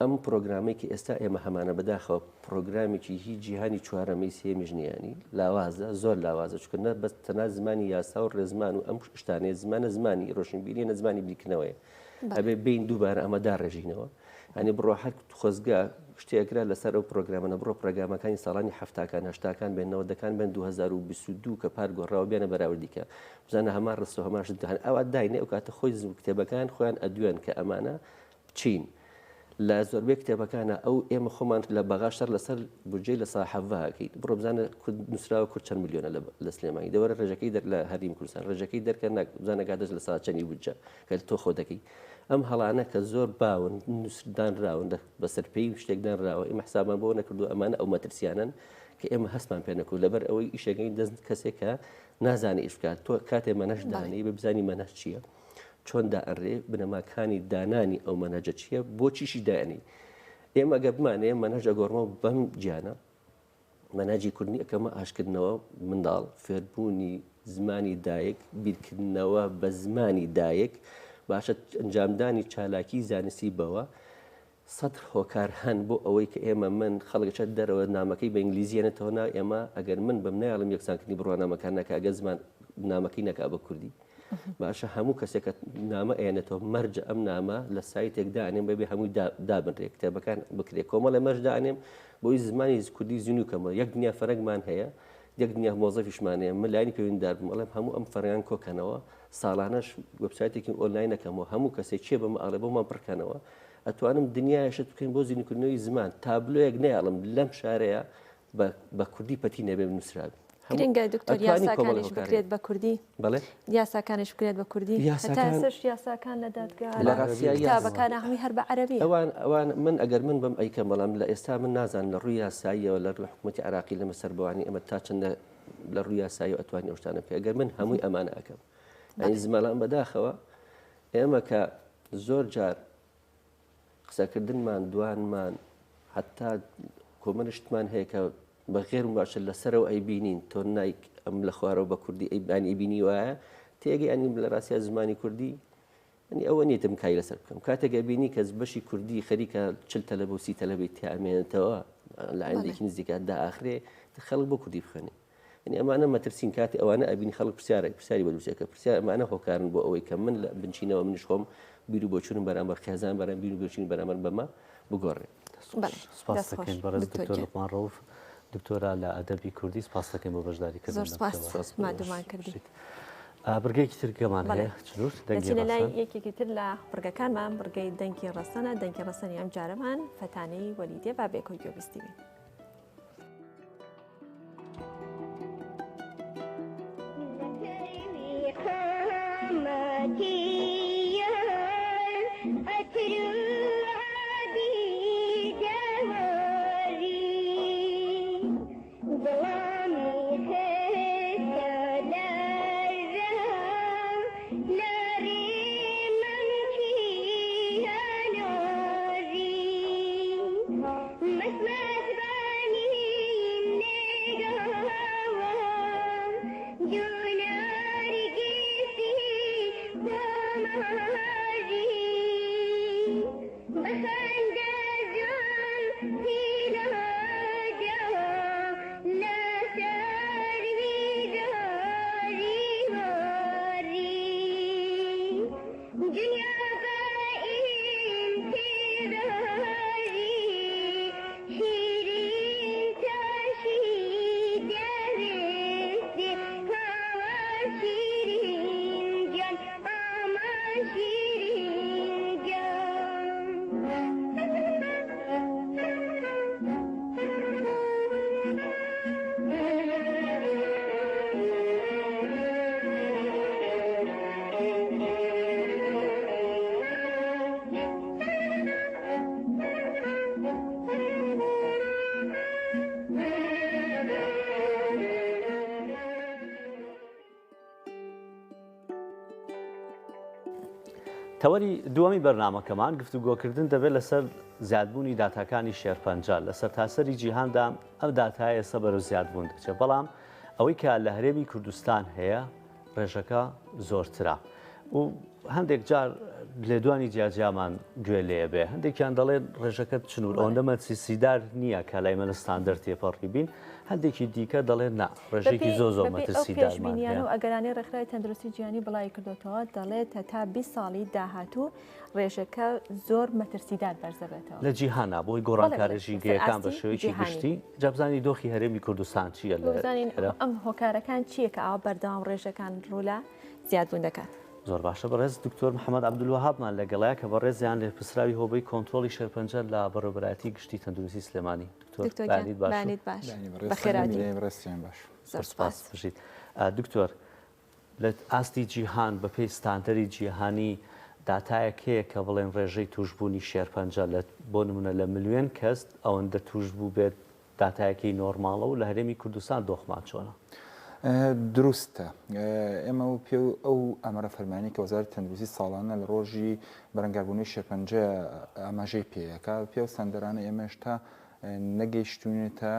ئەم پرۆگرامێکی ئێستا ئێمە هەمانە بەداخەوە پرۆگرامێکی هیچ جیهانی چوارەمەی سێمی ژنیانی لاوازە زۆر لاوازە چکردە بەس تەنا زمانی یاسا و ڕێزمان و ئەم شتانێ زمانە زمانی ڕۆشنبیری نە زمانی بیرکردنەوەیە ئەبێ بین دووبارە ئەمەدا ڕێژینەوە ئەنی بڕۆ هەر خۆزگا شتێکرا لەسەر ئەو پرۆگرامانە بڕۆ پرۆگرامەکانی ساڵانی هەفتاکان هەشتاکان بێنەوە دەکان بن 2022 کە پار گۆڕاوە بێنە بەراوردیکە بزانە هەمان ڕستە هەماش دهان ئەوە داینێ ئەو کاتە خۆی کتێبەکان خۆیان ئەدوێن کە ئەمانە بچین لە زۆربەی کتێبەکانە ئەو ئێمە خۆمان لە بەغاشتر لەسەر بجێ لە ساحەڤاکەیت بڕۆ بزانە نووسراوە کورد چەند میلیۆنە لە سلێمانی دەوەرە ڕێژەکەی لە هەریم کوردستان ڕێژەکەی دەرکە بزانە گادەست لە ساعت چەندی بجە کە تۆ خۆ دەکەی ئەم هەڵانە کە زۆر باون نووسدانراون بەسەرپێی شتێکدانراوە ئێمە حسابمان بۆ نەکردو ئەمانە ئەو مەترسیانن کە ئێمە هەستمان پێ نەکرد لەبەر ئەوەی ئیشەکەی دەست کەسێکە نازانێ ئیش بکات تۆ کاتێ مەنەش دانی بە بزانی مەنەش چییە چۆن دائەڕێ بنەماکانی دانانی ئەو مەنەجە چییە بۆ چیشی دایانی ئێمە گە بمانێ مەنەژە گۆڕمە بەم گیانە مەناجی کوردنی ئەەکەمە ئاشکردنەوە منداڵ فێربوونی زمانی دایک بیرکردنەوە بە زمانی دایک باشە ئەنجامدانی چالاکی زانستی بەوە سەد هۆکار هەن بۆ ئەوەی کە ئێمە من خەڵکەچە دەرەوە نامەکەی بە ئینگلیزیێنێتەوە نا ئێمە ئەگەر من بەم نایڵم یەکسانکردنی بڕوانامەکان نەکە ئەگە زمان نامەکەی نەکا بە کوردی باشە هەموو کەسێکە نامە ئێنێتەوە مەرجە ئەم نامە لە سایتێکدا ئەنێم بەبێ هەمووی دابنرێ کتێبەکان بکرێ کۆمەڵە مەرجدا ئەنێم بۆی زمانی کوردی زیینوکەمە یەک دنیا فەرەگمان هەیە یەک دنیا مۆزەفیشمانەیە ملایانی پەیوەندیدار بڵێم هەموو ئەم فەرەیان کۆکەنەوە ساڵانەش وبسایتێکی ئۆنلاینەکەمەوە هەموو کەسێک چێ بەمە ئاڵێ بۆمان پڕکەنەوە ئەتوانم دنیایشت بکەین بۆ زیینکردنەوەی زمان تابلۆیەک نەیاڵم لەم شارەیە بە کوردی پەتی نەبێ نووسراوی گرنگە دکتۆر یاساکانیش بکرێت بە کوردی بەڵێ یاساکانیش بکرێت بە کوردی هەتا سەرش یاساکان لە دادگا لە ڕاستیایی کتابەکان هەمووی هەر بە عەرەبی ئەوان من ئەگەر من بەم ئەیکەم بەڵام لە ئێستا من نازان لە ڕووی یاساییەوە لە ڕووی حکوومەتی عراقی لەمە سەربەوانی ئەمە تا چەندە لە ڕووی یاسایی و ئەتوانی ئەوشتانە پێ ئەگەر من هەمووی ئەمانە ئەەکەم ئەنی زمەڵام بەداخەوە ئێمە کە زۆر جار قسەکردنمان دوانمان حتا کۆمەنشتمان هەیە کە بە غێر باشە لەسەرەوە ئەیبینین تۆ نایک ئەم لە خوارەوە بە کوردی ئەیبانی بینی وایە تێگەی ئەنی لە ڕاستیا زمانی کوردی ئەنی ئەوە نیتم کای لەسەر بکەم کاتێکە بینی کەس بەشی کوردی خەریکە 40 تەلەبە و 30 تەلەبێت تیامێنێتەوە لە عندێکی نزیکات داخرێ خەڵک بۆ کوردی بخەنێ ینی ئەمانە مەترسین کاتی ئەوانە ئەبینی خەڵک پرسیاری بەدووسێکە پرسیار ئەمانە هۆکارن بۆ ئەوەی کە من لە بنچینەوە منش خۆم بیر و بۆچوونم بەرامبەر خێزان بەرام بیر و بۆچوونی بەرامبەر بەمە بگۆڕێ سپاس دەکەین بەڕێز دکتۆر لوقمان ڕەوف دکتۆرە لە ئەدەبی کوردی سپاس دەکەین بۆ بەشداریکردن زۆر سپاس مادومان کردی برگەیەکی ترگەمان هەیە چنوور دەچینە لای یەکێکی تر لە بڕگەکانمان بڕگەی دەنگی ڕەسەنە دەنگی ڕەسەنی ئەم جارەمان فەتانەی وەلیدێ با بێکۆی گوێبیستی بین تەوەری دووەمی بەرنامەکەمان گفتوگۆکردن دەبێت لەسەر زیادبوونی داتاکانی شێرپەنجە لە سەرتاسەری جیهاندا ئەم داتایە ئێستا بەرەو زیادبوون دەچێت بەڵام ئەوەی کە لە هەرێمی کوردستان هەیە ڕێژەکە زۆرترە و هەندێک جار لێدوانی جیاجیامان گوێ لێ بێ هەندێکیان دەڵێن ڕێژەکەت چنوور ئەوەندە مەترسیدار نییە کە لای مەلستاندەر تێپەڕی بین هەندێکی دیکە دەڵێن نا ڕێژێکی زۆر مەترسیدارمان هەیە و ئەگەرانی ڕێکخراوی تەندروستی جیهانی بڵاوی کردوتەوە دەڵێت تا 20 ساڵی داهاتوو ڕێژەکە زۆر مەترسیدار بەرزەبێتەوە لە جیهانە بۆی گۆڕانکارێژی گەیەکان بە شێوەیەکی گشتی جابزانی دۆخی هەرێمی کوردستان چییە لە ئەم هۆکارەکان چییە کە ئاوا بەردەوام ڕێژەکان ڕوولا زیادبوون دەکات زۆر باشە بەڕێز دکتۆر محەممەد عەبدولوەهابمان لەگەڵایە کە بەڕێزیان لێ پسراوی هۆبەی کۆنتترۆلی شێرپەنجە لە بەڕێوەبەتی گشتی تەندروستی سلێمانی باش بژیت دکتۆر لە ئاستی جیهان بە پێی ستاندەری جیهانی داتایەک هەیە کە بڵێن ڕێژەی توشبوونی شێرپەنجە لە بۆ نمونە لە ملیۆن کەس ئەوەندە توش بوو بێت داتایەکەی نۆرماڵە و لە هەرێمی کوردستان دۆخمان چۆنە دروستە ئێمە و پێ ئەو ئەمەرە فەرمانی کە وەزارەتی تەندروستی ساڵانە لە ڕۆژی بەرەنگاربوونی شێرپەنجە ئاماژەی پێیەکە پێ و سەندەرانە ئێمە هێشتا نەگەیشتوونێتە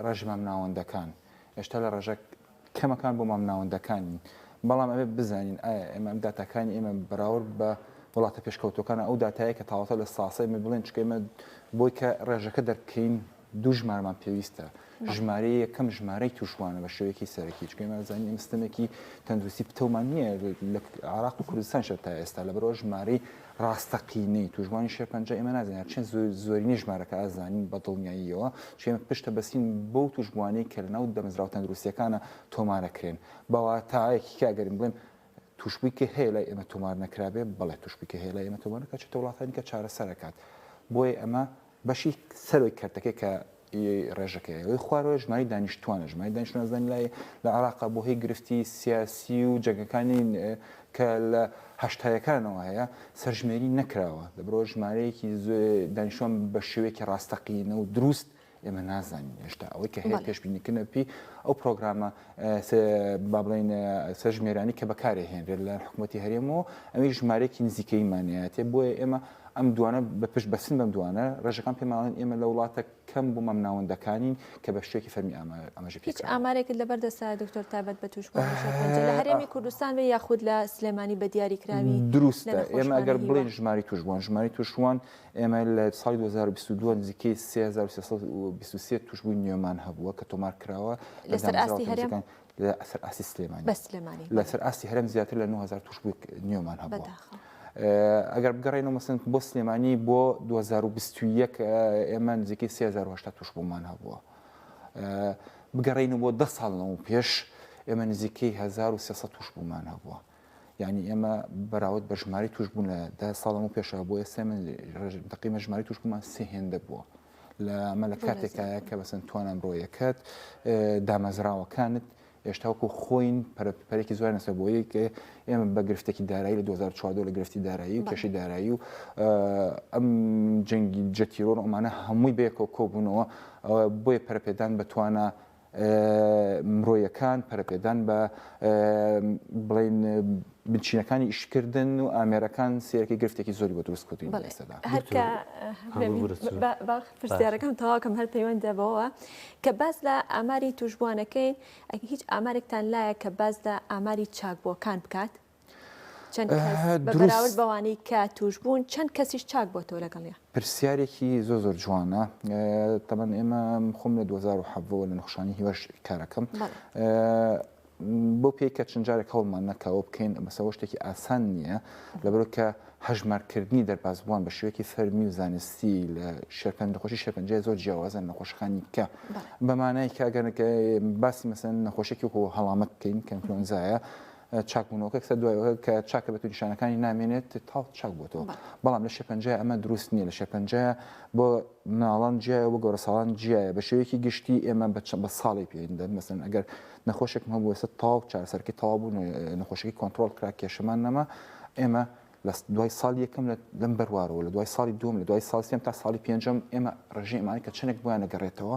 ڕژ مامناوەندەکان هێشتا لە ڕژە کەمەکان بۆ مامناوەندەکانی بەڵام ئەوێ بزانین ئایا ئێمە داتاکانی ئێمە بەراورد بە وڵاتە پێشکەوتەکانە ئەو داتایە کە تاواتە لە ساسە ئێمە بڵێن چکە ئێمە بۆی کە ڕێژەکە دەرکەین دوو ژمارەمان پێویستە ژمارە یەکەم ژمارەی توشوانە بە شێوەیەکی سەرەکی چکە ئێمە زانین ئێمەستەمێکی تەندروستی پتەومان نییە لە عراق و کوردستان شە تا ئێستا لەبەرەوە ژمارەی ڕاستەقینەی توژوانی شێرپەنجە ئێمە نازانین چەند زۆرینەی ژمارەکە ئازانین بە دڵنیاییەوە چ ئێمە پشتە بەسین بەو توشبوانەی کە لەناو دەمەزراوە تەندروستیەکانە تۆمارەکرێن بەوا تایەکی کاگەرین بڵێن توشبوویکە هەیە لای ئێمە تۆمار نەکرابێ بەڵێ توشبوویکە هەیە لای ئێمە تۆمار نەکات چێتە وڵاتانی کە چارەسەرەکات بۆیە ئەمە بەشی سەرۆی کارتەکەی کە ڕێژەکەی خوارەوە ژماری دانیشتوانە ژماری دانیشتوان زانانی لە عراقا بۆ هەی گرفتی سیاسی و جەگەکانی کە لە هەشتایەکانەوە هەیە سەرژمێری نەکراوە دەبرەوە ژمارەیەکی دانیشتوان بە شێوەیەکی ڕاستەقینە و دروست ئێمە نازانین هێشتا ئەوەی کە هەیە پێشبینیکردنە پێی ئەو پرۆگرامە با بڵێن سەرژمێرانی کە بەکارێ هێنرێت لە حکوومەتی هەرێمەوە ئەوەی ژمارەیەکی نزیکەیمانەیە بۆیە ئێمە ئەم دوانە بە پشت بەسن بەم دوانە ڕێژەکان پێماڵێن ئێمە لە وڵاتە کەم بوو مەم ناوەندەکانین کە بە شتێکی فەرمی ئاماژە هیچ ئامارێکت لەبەردەسا دکتۆر تابەت بە توشبوونی شێرپەنجە لە هەرێمی کوردستان بێ یاخود لە سلێمانی بە دیاریکراوی دروستە ئێمە ئەگەر بڵێن ژماری توشبووان ئێمە لە ساڵی 2022 نزیکەی 3323 توشبووی نیۆمان هەبووە کە تۆمار کراوە لەسەر ئاستی هەرێم لەسەر ئاسی سلێمانی بە سلێمانی لەسەر ئاستی هەرێم زیاتر لە 9000 توشبووی نیۆمان هەبووە ئەگەر بگەڕێنەوە مەسن بۆ سلێمانی بۆ 2021 ئێمە نزیکەی 3080 توشبوومان هەبووە بگەڕێنەوە بۆ 10 ساڵەوە پێش ئێمە نزیکەی 1300 توشبوومان هەبووە یعنی ئێمە بەراورد بە ژماری توشبوون لە 10 ساڵەوە پێشەوە بۆ ئێستا تقریبا ژماری توشبوومان سێ هێندە بووە لە ئەمە لە کاتێکایە کە بەسن توانە ئەمڕۆیەکەت دامەزراوەکانت هێشتا وەکو خۆین پەرێکی زۆر نەسە بۆیە کە ئێمە بە گرفتێکی دارایی لە 2014 لە گرفتی دارایی و کێشی دارایی و ئەم جەنگی جەتیرۆن ئەمانە هەمووی بەیەکەوە کۆبوونەوە بۆیە پەرپێدان بتوانە مرۆیەکان پەرپێدان بە بڵێن بنچینەکانی ئیشکردن و ئامێرەکان سێرەکەی گرفتێکی زۆری بۆ دروست کردوین ئێستادا پرسیارەکەم تەواکەم هەر پەیوەندەبەوە کە باز لە ئاماری توشبوانەکەی هیچ ئامارێکتان لایە کە باز لە ئاماری چاکبووەکان بکات چەند بەراورد بەوانەی کە توشبوون چەند کەسیش چاک بۆ تۆ لەگەڵیە پرسیارێکی زۆر جوانە تەمەن ئێمە خۆم لە 2007 لە نەخشانی هیوەش کارەکەم بۆ پێی کە چەند جارێک هەوڵمان نەکەوە بکەین مەسەوە شتێکی ئاسان نییە لەبەرەوە کە هەژمارکردنی دەربازبووان بە شوێکی فەرمی و زانستی لە نەخۆشی شێرپەنجە زۆر جیاوازن نەخۆشەکانی کە بەمانای کە ئەگەر باسی مەسەن نەخۆشێکی هەڵامەت بکەین کە ئینفلۆنزایە چاکبوونەوەکە کەسە دوایەوە کە چاکە بە نیشانەکانی نامێنێت تاڵ چاک بۆتەوە بەڵام لە شێرپەنجە ئەمە دروست نییە لە شێرپەنجە بۆ مناڵان جیایە بۆ گەورە ساڵان جیایە بە شێوەیەکی گشتی ئێمە بە ساڵی پێدەن مەسەن ئەگەر نەخۆشێکم هەبوو ئێستا تاو چارەسەرکی تەواو بوو نەخۆشیی کۆنتترۆل کرا کێشەمان نەما ئێمە لە دوای ساڵ یەکەم لەم بەروارەوە لە دوای ساڵی دوم لە دوای ساڵ سێم تا ساڵی پێنجەم ئێمە ڕژێمانی کە چنێک بۆیان نەگەڕێتەوە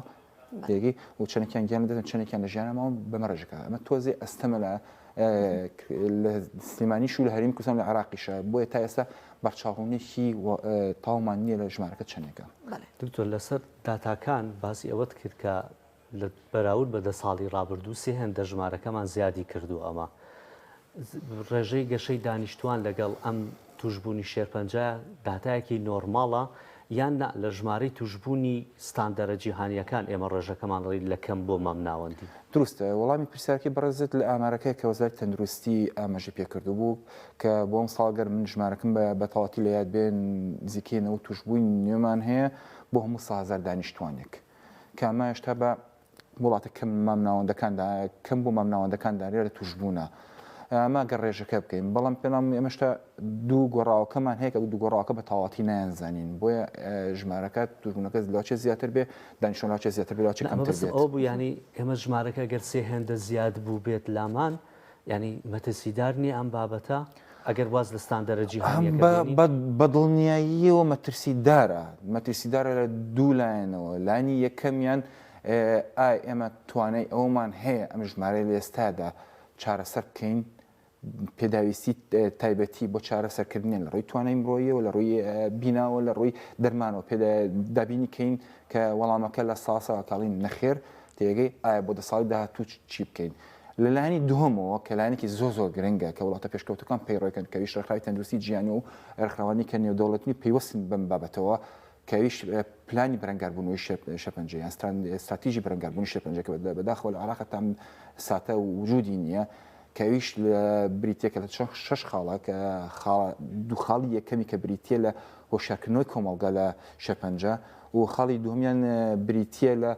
دێگی و چەندێکیان گیان دەدەن چەندێکیان لە ژیانەماوە بەمە ڕێژەکە ئەمە تۆزێ ئەستەمە لە سلێمانیش و لە هەرێمی کوردستان لە عێراقیشە بۆیە تا ئێستا بەرچاوڕوونێکی تاومان نییە لە ژمارەکە چەندێکە دکتۆر لەسەر داتاکان باسی ئەوەت کرد کە لە بەراورد بە 10 ساڵی ڕابردوو سێ هێندە ژمارەکەمان زیادی کردو ئەمە ڕێژەی گەشەی دانیشتوان لەگەڵ ئەم توشبوونی شێرپەنجە داتایەکی نۆرماڵە یان لە ژمارەی توشبوونی ستاندەرە جیهانیەکان ئێمە ڕێژەکەمان ڕێی لەکەم بۆ مەم ناوەندی دروستە وەڵامی پرسیارکی بەڕێزت لە ئامارەکەی کە وەزارەتی تەندروستی ئاماژەی پێکردو بوو کە بۆ ئەم ساڵگەر من ژمارەکەم بە تەواتی لە یاد بێن نزیکەی توشبووی نیۆمان هەیە بۆ هەموو 1000 دانیشتوانێک کە ئەمە هێشتا بە وڵاتە کەم مام ناوەندەکاندا کەم بۆ مام ناوەندەکانداێ لە توشبوونە ئەمە گەڕ ڕێژەکە بکەین بەڵام پێڵام ئێمەشتا دوو گۆڕاوەکەمان هەیە کە دوو گۆڕاوەکە بە تەواتی نایانزانین بۆیە ژمارەکە توشبوونەکە لاچێ زیاتر بێ دانیشتوان لاچێ زیاتر بێ لاچێ کەمتر بێت ئەو بوو ینی ئێمە ژمارەکە گەر سێ هێندە زیاد بوو بێت لامان ینی مەترسیدار نیە ئەم بابەتە ئەگەر واز لە ستاندەرە جیهانیەکە بەدڵنیاییەوە مەترسیدارە لە دوو لایەنەوە لانی یەکەمیان ئای ئێمە توانای ئەومان هەیە ئەم ژمارەی لە ئێستادا چارەسەر بکەین پێداویستی تایبەتی بۆ چارەسەرکردنیان لە ڕووی توانای مرۆیەوە لە ڕووی بیناوە لە ڕووی دەرمانەوە دابینی کەین کە وەڵامەکە لە ساسەوە کاڵین نەخێر تێگەی ئایا بۆ 10 ساڵی داهاتوو چی بکەین لەلایانی دووەمەوە کە لایەنێکی زۆر گرنگە کە وڵاتە پێشکەوتەکان پەیڕۆیکەن کەویش ڕێکخراوی تەندروستی جیهانی و ڕێکخراوانی کە نێودەوڵەتنی پەیوەستن بەم بابەتەوە کەویش پلانی بەرەنگاربوونەوەی شێرپەنجە یان استراتیژی بەرەنگاربوونی شێرپەنجەکە بەداخەوە لە عێراق تام ساتە وجودی نییە کەویش لە بریتیەکە لە 6 خاڵە کە دوو خاڵی یەکەمی کە بریتە لە هۆشیارکردنەوەی کۆمەڵگە لە شێرپەنجە و خاڵی دووەمیان بریتە لە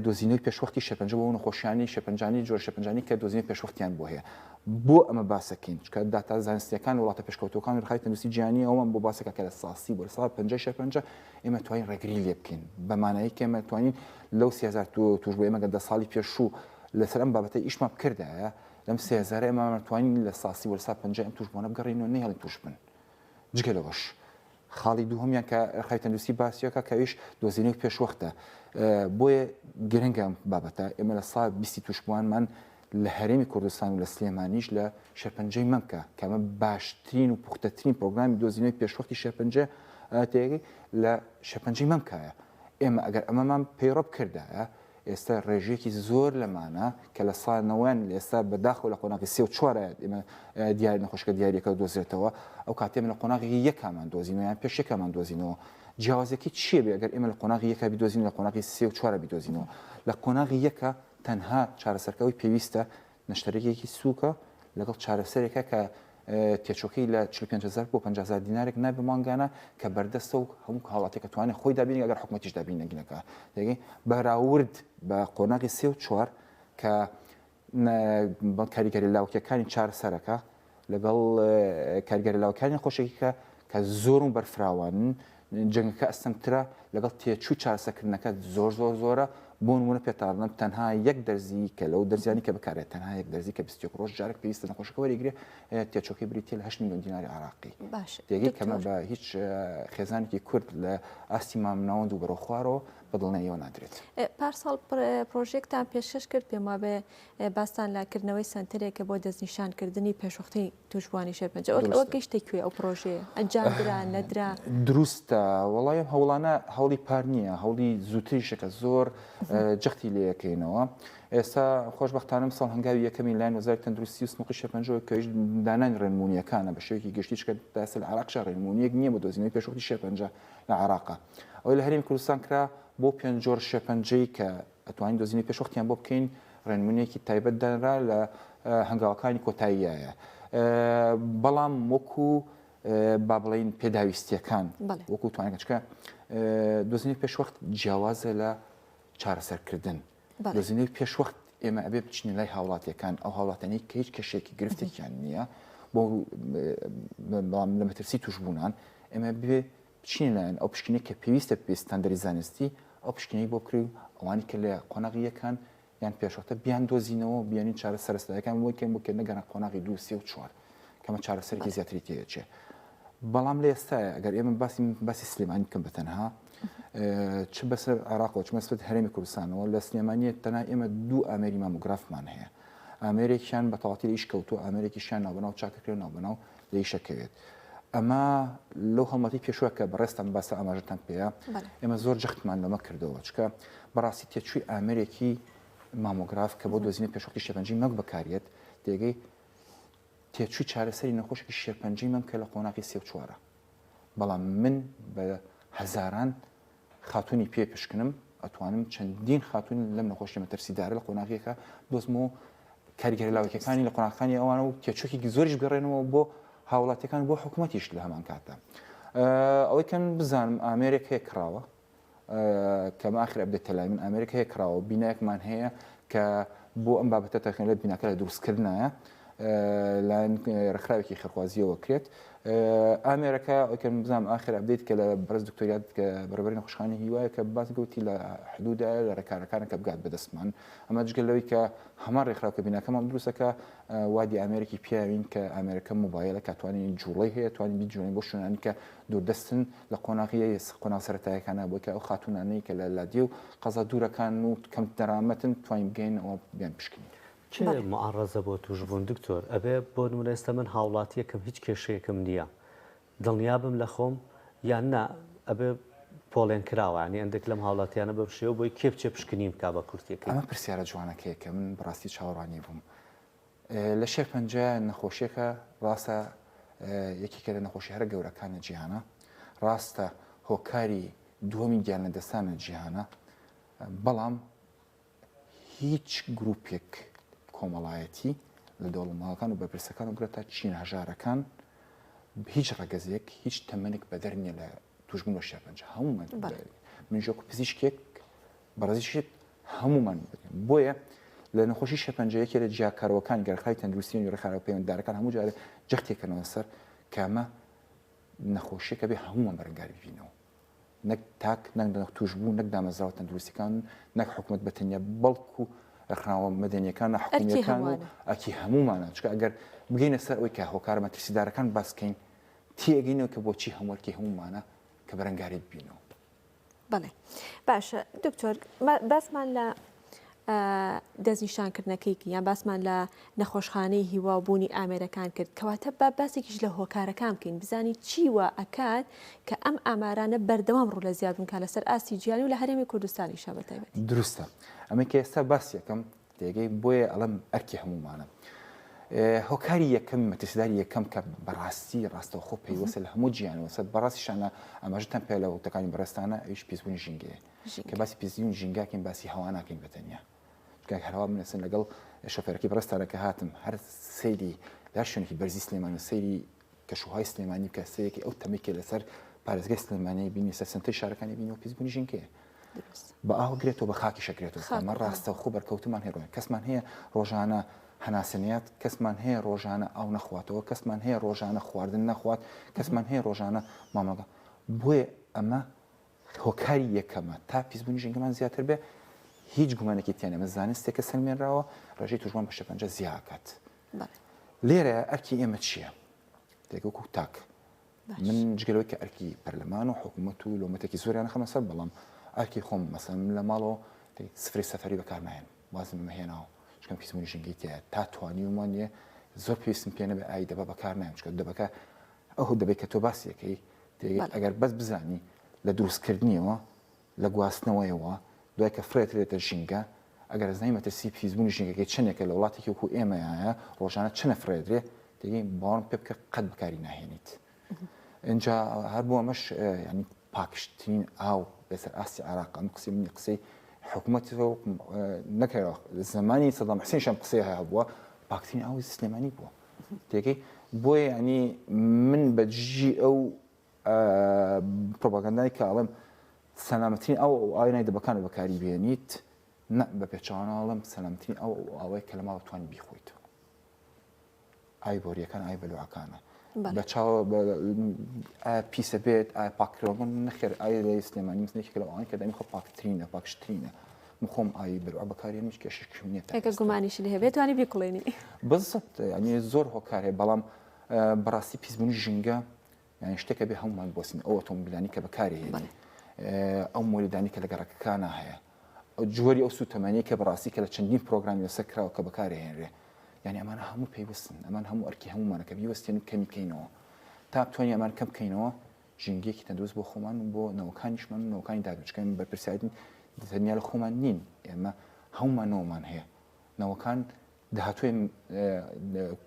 دۆزینەوەی پێشوەختی شێرپەنجە بۆ نەخۆشیانی شێرپەنجانی جۆر شێرپەنجانی کە دۆزینەوەی پێشوەختیان بۆ هەیە بۆ ئەمە باسەکەین چکە داتا زانستیەکان وڵاتە پێشکەوتەکان ڕخای تەندروستی جیهانی ئەومان بۆ باسەکە کە لە ساسی بۆ ساڵ 50 ئێمە توانین ڕێگری لێ بکەین بەمانایی کە ئێمە توانین لەو 3000 توش بۆ ئێمە گەدە ساڵی پێشوو لەسەر ئەم بابەتە ئیشمان بکردایە لەم 3000 ئێمە توانین لە ساسی وەرسا 50 ئەم توش بۆنە بگەڕینەوە نەهێڵی توش بن جگە لەوەش خاڵی دووهەمیان کە ڕخای تەندروستی باسیەکە کەویش دۆزینەی پێشوەختە بۆیە گرنگە بابەتە ئێمە لە ساڵ 20 توشبووانمان لە هەرێمی کوردستان و لە سلێمانیش لە شێرپەنجەی مەمکە کەمە باشترین و پوختەترین پرۆگرامی دۆزینەوەی پێشوەختی شێرپەنجە تێگەی لە شێرپەنجەی مەمکایە ئێمە ئەگەر ئەمەمان پەیڕۆ بکردایە ئێستا ڕێژەیەکی زۆر لەمانە کە لە ساڵنەوەیان ئێستا بەداخەوە لە قۆناغی 34 ئێمە دیاری نەخۆشکە دیارەکە دۆزرێتەوە ئەو کاتێمە لە قۆناغی یەکامان دۆزینەوەیان پێش یەکامان دۆزینەوە جیاوازێکی چیە بێ ئەگەر ئێمە لە قۆناغی یەکا بیدۆزین لە قۆناغی 34 بیدۆزینەوە لە قۆناغی یەکە تەنها چارەسەرکەوەی پێویستە نەشتەرێکێکی سووکە لەگەڵ چارەسەرێکە کە تێچۆکەی لە 45,000 بۆ 50,000 دینارێک نابێ مانگانە کە بەردەستە و هەموو هاڵاتێکە توانێت خۆی دابینی ئەگەر حکوومەتیش دابین نەگینەکە دەگەی بەراورد بە قۆناغی 34 کە کاریگەری لاوکیەکانی چارەسەرەکە لەگەڵ کاریگەری لاوکانی خۆشێکیکە کە زۆر و بەرفراوانن جنگەکە ئەستەمترە لەگەڵ تێچوو چارەسەرکردنەکە زۆرە بۆ نمونە پێتاڵم تەنها یەک دەرزی کە لەو دەرزیانی کە بکارێت تەنها یەک دەرزی کە 20 ڕۆژ جارێک پێویستە نەخۆشەکە وەرەگرێ تێچۆکی بریتە لە 8 میلیۆن دیناری عراقی دێگەی کەمە بە هیچ خێزانێکی کورد لە ئاستی مامناوەند و بەرەو خوارەوە بەدڵنەوە نادرێت پارساڵ پرۆژێکتان پێشکەش کرد پێم وابێ باستان لاکردنەوەی سنتەرێکە بۆ دەستنیشانکردنی پێشوەختی توشبوانی شێرپەنجە ئەوە گەیشتە کوێ ئەو پرۆژەیە ئەنجامدرا نەدرا دروستە وەڵای هەوڵانە هەوڵی پار نییە هەوڵی زووتریشەکە زۆر جەختی لەکەینەوە ئێستا خۆشببختانم ساڵ هەنگاوی یەکەمی لایەن وەزارەتی تەندروستی و سموقی شێرپەنجەوە کەش دانانی ڕێنمونیەکانە بە شێوەیەکی گشتی چکە داسە لە عراقشە ڕێنمونیەک نییە بە دۆزینەوەی پێشوەختی شێرپەنجە لە عراقا ئەوەی لە هەرێمی کوردستان کرا بۆ پێنج جۆر شێرپەنجەی کە ئەتوانین دۆزینەوەی پێشوەختیان بۆ بکەین ڕێنمونیەکی تایبەت دانرا لە هەنگاوەکانی کۆتاییایە بەڵام وەکو با بڵین پێداویستیەکان وەکو توانێت چکە دۆزینەوەی پێشوەخت جیاوازە لە چارەسەرکردن دۆزینەوەی پێشوەخت ئێمە ئەبێ بچین لای هاوڵاتیەکان ئەو هاوڵاتانی کە هیچ کەشێکی گرفتێکیان نییە بۆ بەڵام لە مەترسی توشبوونان ئێمە بێ بچین لایەن ئەو پشکنێک کە پێویستە پێستاندەری زانستی ئەو پشکنەی بۆ بکری ئەوانی کە لە قۆناغی یەکان یان پێشوەختە بیان دۆزینەوە بیانین چارە سەرسەدایەکان بۆکەن بۆ کردنەگەنە قۆناغی 2 3 و 4 کەمە چارەسەرێکی زیاتری تێچێ بەڵام لە ئێستاە ئەگەر ئێمە باسی سلێمانی بکەم بەتەنها چ بەسەر عراقەوە چ بەسەر هەرێمی کوردستانەوە لە سلێمانیە تەنها ئێمە دوو ئامێری مامۆگرافمان هەیە ئامێرێکیان بە تەواتی لە ئیش کەوتو ئامێرێکیشیان ناوبەناو چاکەکرێن ناوبەناو لە ئیشەکەوێت ئەمە لەو هەڵمەتی پێشوە کە بەڕێستان باسە ئاماژەتان پێەیە ئێمە زۆر جەختمان لەمە کردەوە چکە بەڕاستی تێچووی ئامێرێکی مامۆگراف کە بۆ دۆزینە پێشوەختی شێرپەنجی مەک بەکارێت دێگەی تێچووی چارەسەری نەخۆشێکی شێرپەنجی مەم کە لە قۆناغی 34 بەڵام من بە هەزاران خاتونی پێ پشکنم ئەتوانم چەندین خاتون لەم نەخۆشی مەترسیدارە لە قۆناغیەکە دۆزمەوە کاریگەری لاوەکیەکانی لە قۆناغەکانی ئەوانە و تێچووکی زۆریش بگەڕێنەوە بۆ هاوڵاتیەکان بۆ حکوومەتیش لە هەمان کاتە ئەوەی کەم بزانم ئامێرێک هەیە کراوە کەمە ئاخر ئەبدێت تەلای من ئامریکا هەیە کراوە بینایەکمان هەیە کە بۆ ئەم بابەتە تەخێن لە بیناکە لە دروستکردنایە لایەن ڕێکخراوێکی خەرخوازیەوە کرێت ئامێرەکە ئەوکەم بزانم ئاخر ئەبدێت کە لە بەرز دکتۆریات کە بەرەبەری نەخۆشخانەی هیوایە کە باس گوتی لە حدودا لە ڕێکارەکانە کە بگات بەدەستمان ئەمە جگەل لەوەی کە هەمان ڕێکخراوکە بیناکەمان دروستەکە وادی ئامریکی پیاوین کە ئامریکا موبایلە کاتوانین جوڵی هەیە توانین بیجوڵین بۆ شوێنانی کە دووردەستن لە قۆناغیە قۆناغ سەرەتاییەکانە بۆ کە ئەو خاتونانەی کە لە لادیە و قەزا دوورەکان و کەم دەرامەتن توانین بگەین ئەوە بیان پشکنین چه معرضە بۆ توشبوون دکتۆر ئەبێ بۆ نمونە ئێستا من هاوڵاتیەکەم هیچ کێشەیەکم نییە دڵنیابم لە خۆم یان نا ئەبێ پۆڵێن کراوە ینی ئەندێک لەم هاوڵاتیانە بە شێوە بۆی کێ بچێ پشکنیم کا بە کورتەکە ئەمە پرسیارە جوانەکەیە کە من بەڕاستی چاوەڕانی بووم لە شێرپەنجە نەخۆشیەکە ڕاستە یەکێکە لە نەخۆشی هەرە گەورەکانە جیهانە ڕاستە هۆکاری دووەمی گیانلەدەستانە جیهانە بەڵام هیچ گروپێک کۆمەڵایەتی لە دەوڵەمەڵەکان و بەرپرسەکان و گرێتە چین هەژارەکان هیچ ڕەگەزێک هیچ تەمەنێک بەدەر نییە لە توشبوون بە شێرپەنجە هەمومان من ژۆک پزیشکێک بەڕێزیشت هەمومان بۆیە لە نەخۆشی شەپەنجەیەکی لە جیاکارەوەکان گەرخای تەندروستی و ڕێخراوە پەیوەنددارەکان هەموو جارە جەختێکەکەنەوە سەر کامە نەخۆشیەکە بێ هەموومان بەرەنگاری ببینەوە نەک تاک نەک توشبوو نەک دامەزراوە تەندروستیەکان نەک حکوومەت بەتەنیا بەڵکو ڕێکخراوە مەدەنیەکان حکوومیەکان و ئەکی هەمومانە چکە ئەگەر بگەینە سەر ئەوی کە هۆکارە مەترسیدارەکان باسکەین تێگەینەوە کە بۆچی هەموەرکی هەمومانە کە بەرەنگاری ببینەوە. بەڵێ باشە دکتۆر باسمان لە دەستنیشانکردنەکەیکی یان باسمان لە نەخۆشخانەی هیوابوونی ئامێرەکان کرد کەواتە باسێکیش لە هۆکارەکان بکەین بزانی چیوە ئەکات کە ئەم ئامارانە بەردەوام ڕوو لە زیادبوونکە لەسەر ئاستی جیانی و لە هەرێمی کوردستانی شە بەتایبەتی. دروستە ئەمە کە ئێستا باسی یەکەم تێگەی بۆیە ئەڵەم ئەرکی هەمومانە. هۆکاری یەکەم مەترسیداری یەکەم کە بەڕاستی ڕاستەوخۆ پێیوەسە لە هەموو گیانەوە سەر بەڕاستیشانە ئەمەژتان پێ لە وتەکانی بەڕستانە ئەویش پیسبوونی ژینگەیە کە باسی پیسبوونی ژینگاکەین باسی هەوا ناکەین بەتەنیا هەروا منەسن لەگەڵ شۆفێرەکەی بەڕستانە کە هاتم هەر سەیری لە شوێنێکی بەرزی سلێمانی و سەیری کەشوهای سلێمانی کە سەیەکی ئەو تەمێکی لەسەر پارێزگای سلێمانی بینی سەر سنتەی شارەکانی بینەوە پیسبوونی ژینگەیە بە ئاو گرێتەوە بە خاکی شەکرێتەوە ئەمە ڕاستەوخۆ بەرکەوتمان هێڕۆین کەسمان هەیە ڕۆژانە هەناسنیات کەسمان هەیە ڕۆژانە ئاو نەخواتەوە کەسمان هەیە ڕۆژانە خواردن نەخوات کەسمان هەیە ڕۆژانە مامەڵگا بۆیە ئەمە هۆکاری یەکەمە تا پیسبوونی ژینگەمان زیاتر بێ هیچ گومانێکی تیانە ئەمە زانستێکە سەلمێنراوە ڕێژەی توژمان بە شەپەنجە زیاکات لێرە ئەرکی ئێمە چییە تێگەکو تاک من جگەلەوەی کە ئەرکی پەرلەمان و حکوومەت و لۆمەتێکی زۆریان خەمە سەر بەڵام ئەرکی خۆم مەسەن لە ماڵەوە سفری سەفەری بەکارنایەن وازم مەهێناوە چکەم پیسبوونی ژینگەی تایە تا توانی ومانە زۆر پێویستم پێ نەبێ ئای دەبە بەکار نایم چکە دەبەکە ئەو دەبێت کە تۆ باسیەکەی ئەگەر بەس بزانی لە دروستکردنیەوە لە گواستنەوەیەوە دوای کە فرێترێتە ژینگە ئەگەر زای مەترسی پیسبوونی ژینگەکەی چنێکە لە وڵاتێکی وەکو ئێمەیە ڕۆژانە چنە فرێدرێ تێگەی باوەڕم پێ بکە قەت بەکاری ناهێنیت اینجا هەر بۆ ئەمەش ینی پاکشترین ئاو لەسەر ئاستی عێراق ئەم قسەی منی قسەی حکوومەت نەکەوە زمانی سەدام حوسێنشان قسەی هەبووە پاکترین ئاوی سلێمانی بووە تێگەی بۆیە ینی من بەجی ئەو پرۆپاگاندای کە ئەڵێم سەلامەترین ئەو ئاوی دەبەکانە بەکاری بێنیت بە پێچوانەڵم سەلامەترین ئەو ئاوەی کە لە ماوە توانی بیخۆیت ئای بۆریەکان ئای بەلوعەکانە بە چاوە پیسە بێت ئایا پاککردن نەخێر ئایا لە سلێمانی مسنێکی کە لەوانی کە دەمی خۆ پاکترینە پاکشترینە مخۆم ئای بەلوعە بەکارێنیش کێشێکشنێت ئەگە گومانیشی لە هەبێت توانی بیکڵێنی بەزت ینی زۆر هۆکارێ بەڵام بەڕاستی پیسبوونی ژینگە یانی شتێکە بێ هەمومان بۆسین ئەو ئۆتۆمبیلانی کە بەکارهێنی ئەو مۆریدانی کە لە گەڕەکەکانە هەیە جووەری ئەو سوتەمەنی کە بەڕاستی کە لە چەندین پرۆگرامی لەسەر کراوە کە بەکارهێنرێ یعنی ئەمانە هەموو پێیوەستن ئەمان هەموو ئەرکی هەمومانە کە بیوەستێن و کەمی بکەینەوە تا بتوانین ئەمان کەم بکەینەوە ژینگەیەکی تەندروست بۆ خۆمان و بۆ نەوەکانیشمان و نەوەکانی دابچکەین بەرپرسیادن دەتەنیا لە خۆمان نین ئێمە هەمومانەوەمان هەیە نەوەکان داهاتوێ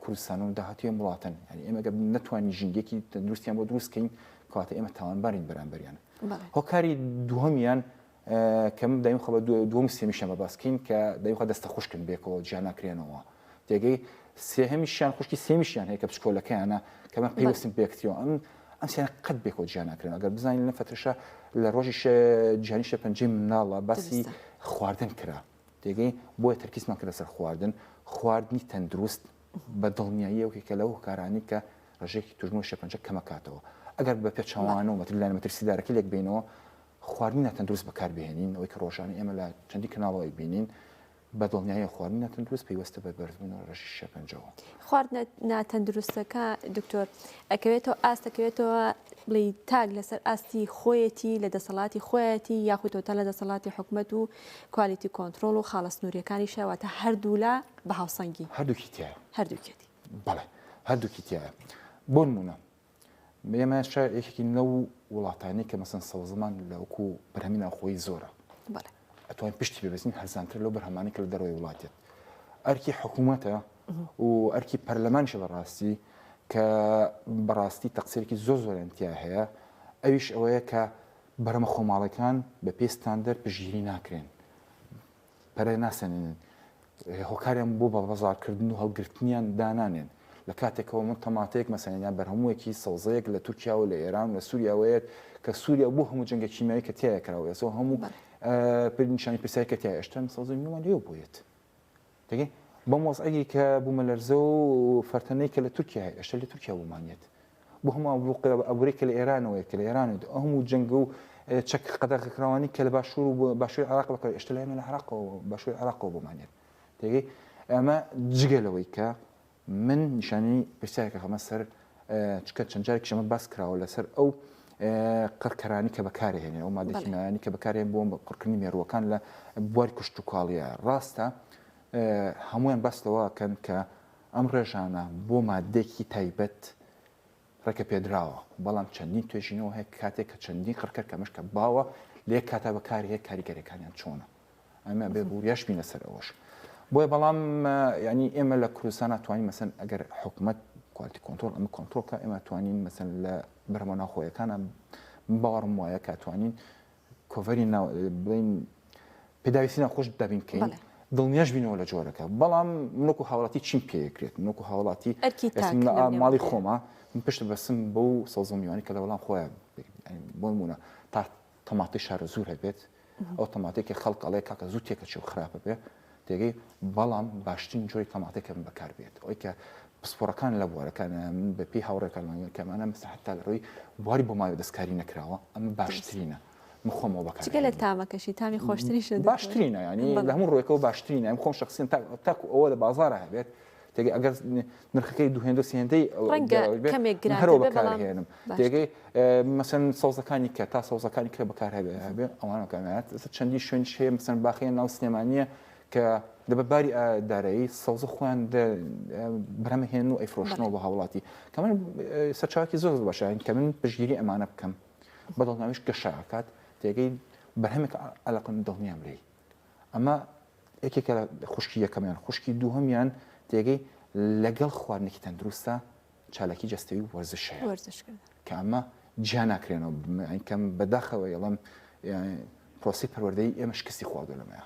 کوردستان و داهاتوێ وڵاتن یعنی ئێمە نەتوانین ژینگەیەکی تەندروستیان بۆ دروستکەین کەواتە ئێمە تاوانبارین بەرامبەریان هۆکاری دووهەمیان کەم دایم خۆ بە دووەم سێمیشیان بە باسکەین کە دایم خۆ دەستە خوشکن بێکەوە جیان ناکرێنەوە تێگەی سێهەمیشیان خوشکی سێمیشیان هەیە کە پشکۆلەکەیانە کە من پێویستم پێکتیەوە ئەم سیانە قەت بێکەوە جیان ناکرێن ئەگەر بزانین لە فترشە لە ڕۆژی جیهانی شەپەنجەی مناڵە باسی خواردن کرا تێگەی بۆیە تەرکیزمان کرد لەسەر خواردنی تەندروست بە دڵنیایی کە لەو هۆکارانی کە ڕژێکی توژمە شەپەنجە کەمەکاتەوە ئەگەر بە پێچەوانە و مەترلایەنە مەترسیدارەکەی لێک بینەوە خواردنی ناتەندروست بەکاربهێنین ئەوەی کە ڕۆژانە ئێمە لە چەندی کەناڵەوەی بینین بە دڵنیایی خواردنی ناتەندروست پێیوەستە بە بەرزبوونەوە ڕەشی شەپەنجەوە خواردن ناتەندروستەکە دکتۆر ئەکەوێتەوە ئاستەکەوێتەوە بڵێ تاگ لەسەر ئاستی خۆیەتی لە دەسەڵاتی خۆیەتی یاخودۆتە لە دەسەڵاتی حکوومەت و کوالیتی کۆنتترۆل و خاڵستنووریەکانی شەواتە هەردوولا بە هاوسەنگی هەردووکی تایە هەردووکێتی بەڵێ هەردووکی تایە بۆ نمونە ئێمە یەکێکی نەو وڵاتانی کە مەسەن سەوزمان لەوەکو بەرهەمی ناوخۆیی زۆرە ئەتوانین پشتی ببەستین هەرزانتر لەو بەرهەمانی کە لە دەرەوەی وڵاتێت ئەرکی حکوومەتە و ئەرکی پەرلەمانشە بەڕاستی کە بەڕاستی تەقسیرێکی زۆرەنتیا هەیە ئەویش ئەوەیە کە بەرەمە خۆماڵەکان بە پێستاندەر پژگیری ناکرێن پەرە ناسەنێنن هۆکاریان بۆ بەڵبەزارکردن و هەڵگرتنیان دانانێن لە کاتێکەوە من تەماتەیەک مەسەنیان بەرهەموویەکی سەوزەیەک لە تورکیا و لە ئێران لە سووریاوەیەت کە سووریا بۆ هەموو جەنگە کیمیایی کە تایە کراوە سۆ هەموو نیشانی پرسیای کە تای ئێشتن سەوزەی میوان لێو بوویت تێگەی بەم وەزعی کە بوومە لەرزە و فەرتەنەی کە لە تورکیا هەیە ئەشتا لە تورکیا بوومانێت بۆ هەموو ئەوڕێک کە لە ئێرانەوەیە کە لە ئێران هەموو جەنگ و چەک قەدەغەکراوانی کە لە باشوور و باشووری عراق بکات ئێشتا لە عراقەوە باشووری عراقەوە بوومانێت تێگەی ئەمە جگەلەوەی کە من نیشانی پرسیارێکە خەمە سەر چکە چەند جارێک شەمە باس کراوە لەسەر ئەو قڕکەرانی کە بەکارهێنێ ئەو مادەکیمایانی کە بەکارهێن بۆ قڕکردنی مێرووەکان لە بواری کوشت و کاڵیە ڕاستە هەمویان باستەوەکەن کە ئەم ڕێژانە بۆ مادێکی تایبەت ڕێکە پێدراوە بەڵام چەندین توێژینەوە هەیە کاتێک کە چەندین قڕکەر کەمەش کە باوە لە یەک کاتا بەکاری هەیە کاریگەرەکانیان چۆنە ئەمە بێ بوریاش بینە سەر ئەوەش بۆیە بەڵام ینی ئێمە لە کوردستان ناتوانین مەسەن ئەگەر حکوومەت کوالیتی کۆنتۆل ئەمە کۆنتۆلکە ئێمە توانین مەسەن لە بەرهەمە ناوخۆیەکانە باوەڕم وایە کە توانین کۆڤەری بڵین پێداویستی ناخۆش دابین بکەین دڵنیاش بینەوە لە جۆرەکە بەڵام منۆکو هاوڵاتی چیم پێکرێت منۆکو هاوڵاتی ماڵی خۆمە من پشت بەسم بەو سەوزەمیوانی کە لە وەڵام خۆیان بۆ نمونە تا تەماتی شارە زوور هەبێت ئەو تەماتێکی خەڵک ئەڵێ کاکە زوو تێکە چێ و خراپە بێ تێگەی بەڵام باشترین جۆری تەماتێکە من بەکار بێت ئەوەی کە پسپۆرەکان لە بوارەکان من بە پێی هاوڕێکان کەمانە مستحتا لە ڕووی بواری بۆ ماوە دەستکاری نەکراوە ئەمە باشترینە من خۆمەوە بەکار لە تامەکەشی تامی خۆشتریش باشترینە ینی لە هەموو ڕۆیەکەەوە باشترینە ئەم خۆم شخصیان تاکو ئەوە لە بازارە هەبێت تێگەی ئەگەر نرخەکەی دوهێندە سێندەی هەرەوە بەکارهێنم تێگەی مەسەن سەوزەکانی کە تا سەوزەکانی کە بەکار هەبێ ئەوانەکەمات چەندی شوێن شێ مەسەن باخیان ناو سینێمانیە کە دەبەباری دارایی سەوزە خۆیان بەرهەمهێن و ئەیفرۆشنەوە بە هاوڵاتی کە من سەرچاوکی زۆر باشە کە من پشگیری ئەمانە بکەم بەدڵناویش گەشاکات تێگەی بەرهەمێک ئەلقم دڵنیام لێ ئەمە یەکێکە خوشکی یەکەمیان خوشکی دووهەمیان تێگەی لەگەڵ خواردنێکی تەندروستە چالاکی جەستەوی وەرزش هەیە کە ئەمە جیا ناکرێنەوە کەم بەداخەوە یڵم پرۆسی پەروەردەی ئێمە شکستی خواردو لەمەیە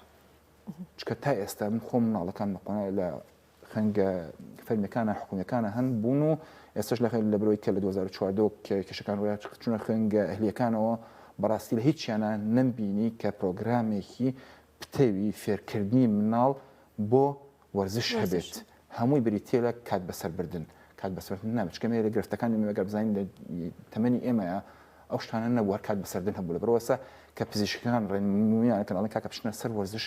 چکە تا ئێستا من خۆم مناڵەکان نەخۆنە لە خەنگە فەرمیەکانە حکوومیەکانە هەن بوون و ئێستش لە بەرەوەی کە لە 2014 کێشەکان ڕۆیان چونە خەنگە ئەهلیەکانەوە بەڕاستی لە هیچیانە نەمبینی کە پرۆگرامێکی پتەوی فێرکردنی مناڵ بۆ وەرزش هەبێت هەمووی بریتە لە کات بەسەربردن کات بەسەربردن نامچکەمێ لە گرفتەکانی مەگەر بزانین لە تەمەنی ئێمەیە ئەو شتانە نەبووە کات بەسەردن هەبوو لە بەرەوەسە کە پزیشکەکان ڕێنمویانەکەن کاکە بچنە سەر وەرزش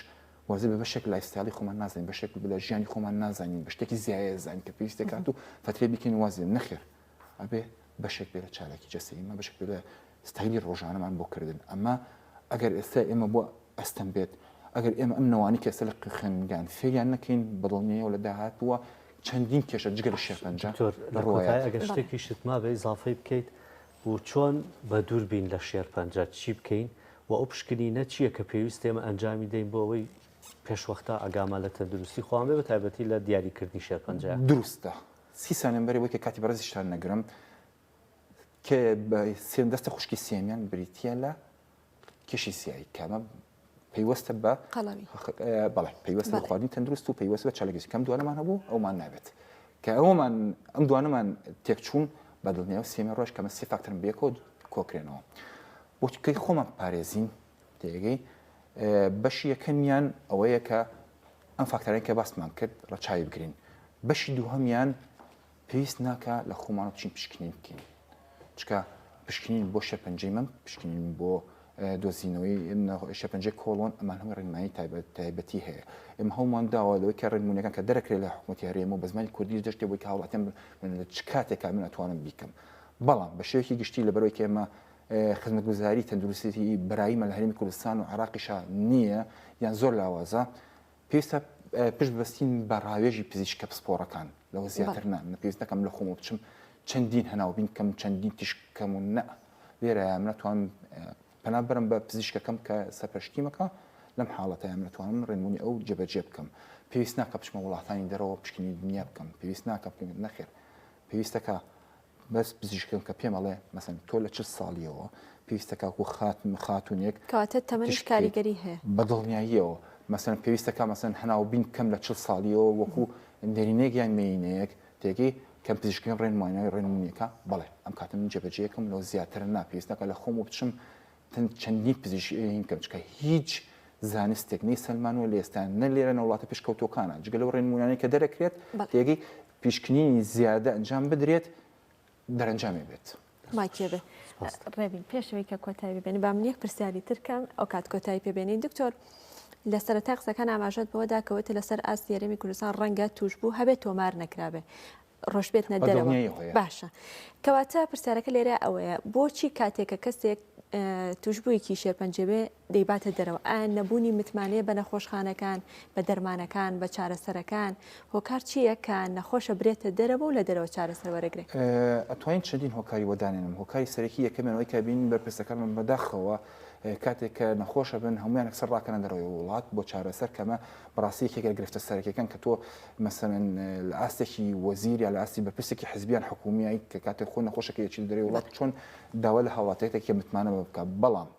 وەرزش بە بەشێک لایفستایلی خۆمان نازانین بەشێک لە ژیانی خۆمان نازانین بە شتێکی زیایە زانین کە پێویستە کات و فترێ بکەین وازی نەخێر ئەبێ بەشێک بێ لە چالاکی جەستەیمە بەشێک بێ لە ستایلی ڕۆژانەمان بۆ کردن ئەمە ئەگەر ئێستا ئێمە بۆ ئەستەم بێت ئەگەر ئێمە ئەم نەوانی کە ئێستا لە خەنگان فێریان نەکەین بەدڵنیەوە لە داهاتووە چەندین کێشە جگە لە شێرپەنجە ئەگەر شتێکی شتما بە ئیزافەی بکەیت و چۆن بە دوور بین لە شێرپەنجە چی بکەین و ئەو پشکنینە چییە کە پێویست ئێمە ئەنجامی دەین بۆ ئەوەی پێشوەختە ئەگاما لە تەندروستی خۆیان بێ بە تایبەتی لە دیاریکردنی شێرپەنجە دروستە 30 سانێمبەری وەی کە کاتی بەڕێزیشتان نەگرم کە دەستە خوشکی سێمیان بریتە لە کێشی سیایی کەمە پەیوەستە بە بەڵێ پەیوەستە بە خواردنی تەندروست و پەیوەستە بە چالاکیزی کەم دوانەمان هەبوو ئەومان نابێت کە ئەومان ئەم دوانەمان تێکچوون بە دڵنیاوە سێمی ڕۆژ کەمە سێ فاکتۆرن بێکەوە کۆکرێنەوە بۆچکەی خۆمان پارێزین تێگەی بەشی یەکەمیان ئەوەیە کە ئەم فاکتۆرانی کە باسمان کرد ڕەچاوی بگرین بەشی دووهەمیان پێویست ناکە لە خۆمان بچین پشکنین بکەین چکە پشکنین بۆ شێرپەنجەی مەم پشکنین بۆ دۆزینەوەی شێرپەنجەی کۆڵۆن ئەمان هەمووی ڕێنمایی تایبەتی هەیە ئێمە هەمومان داوا لەوەی کە ڕێنمونیەکان کە دەرەکرێت لە حکوومەتی هەرێمەوە بە زمانی کوردی دەشتێ بۆی کە هاوڵاتیان لە چ کاتێکا من ئەتوانم بیکەم بەڵام بە شێوەیەکی گشتی لە بەرەوەی کە ئێمە خزمەتگوزاری تەندروستی بەرایمە لە هەرێمی کوردستان و عێراقیشا نییە یان زۆر لاوازە پێویستە پشت بەستین بە ڕاوێژی پزیشکە پسپۆڕەکان لەوە زیاتر پێویست دەکەم لە خۆمە بچم چەندین هەناوبین کەم چەندین تیشکەم و نە لێرە ناتوانم پەنا بەرم بە پزیشکەکەم کە سەرپەرشتیمەکە لەم حاڵەتە ناتوانم ڕێنمونی ئەو جێبەجێ بکەم پێویست ناکە بچمە وڵاتانی دەرەوە پشکنی دنیا بکەم پێویست ناکە بکەم نەخێر پێویستەکە بەس پزیشکم کە پێم ئەڵێ مەسەن تۆ لە چ ساڵیەوە پێویستەکە و خاتونێک کەواتە تەمەنیش کاریگەری هەیە بەدڵنیاییەوە مەسەن پێویستەکە مەسەن هەناوبین کەم لە چ ساڵیەوە وەکو دەرینەیەک یان مینەیەک تێگەی کەم پزیشکین ڕێنمانیای ڕێنمونیەکە بەڵێ ئەم کاتم جێبەجێیەکەم لەو زیاتر ناپێویست ناکە لە خۆم و بچم چەندین پزیشکین کەم چکە هیچ زانستێک نەی سەلمانوە لە ئێستا نە لێرە نەوڵاتە پێشکەوتۆکانە جگە لەو ڕێنمونانەی کە دەرەکرێت تێگەی پیشکنینی زیادە ئەنجام بدرێت دەرەنجامێ بێت. ماکێبێ ڕێبین پێشەوەی کە کۆتایی ببێنی با من یەک پرسیاری ترکەم ئەو کات کۆتایی پێبێنی دکتۆر لە سەرەتا قسەکان ئاماژەت بەوەدا کەوتە لەسەر ئاستی هەرێمی کوردستان ڕەنگە توش بوو هەبێت تۆمار نەکرابێ ڕۆژبێت نەدەرەوە باشە کەواتە پرسیارەکە لێرە ئەوەیە بۆچی کاتێکە کەسێک توشببوویکی شێرپەنجێبێ دەیباتە دەرەوە ئایا نەبوونی متمانەیە بە نەخۆشخانەکان بە دەرمانەکان بە چارەسەرەکان هۆکار چییە کە نەخۆشە برێتە دەرەوە و لە دەرەوە چارەسەر وەرەگرێت ئەتوانین چەندین هۆکاری وەدانێنم هۆکاری سەرەکی یەکەمەوەی کە بین بەرپرسەکانمان بەداخەوە کاتێک کە نەخۆشە بن هەمویان ئەکسەر ڕاکەنە دەرەوەی وڵات بۆ چارەسەر کەمە بەڕاستیەکێکە گرفتە سەرەکیەکان کە تۆ مەسەن لە ئاستێکی وەزیر یا لە ئاستی بەرپرسێکی حزبیان حکومیایی کە کاتێک خۆ نەخۆشەکەیەکی دەرەوەی وڵات چۆن داوا لە هاوڵاتێکێکی متمانە بکە بەڵام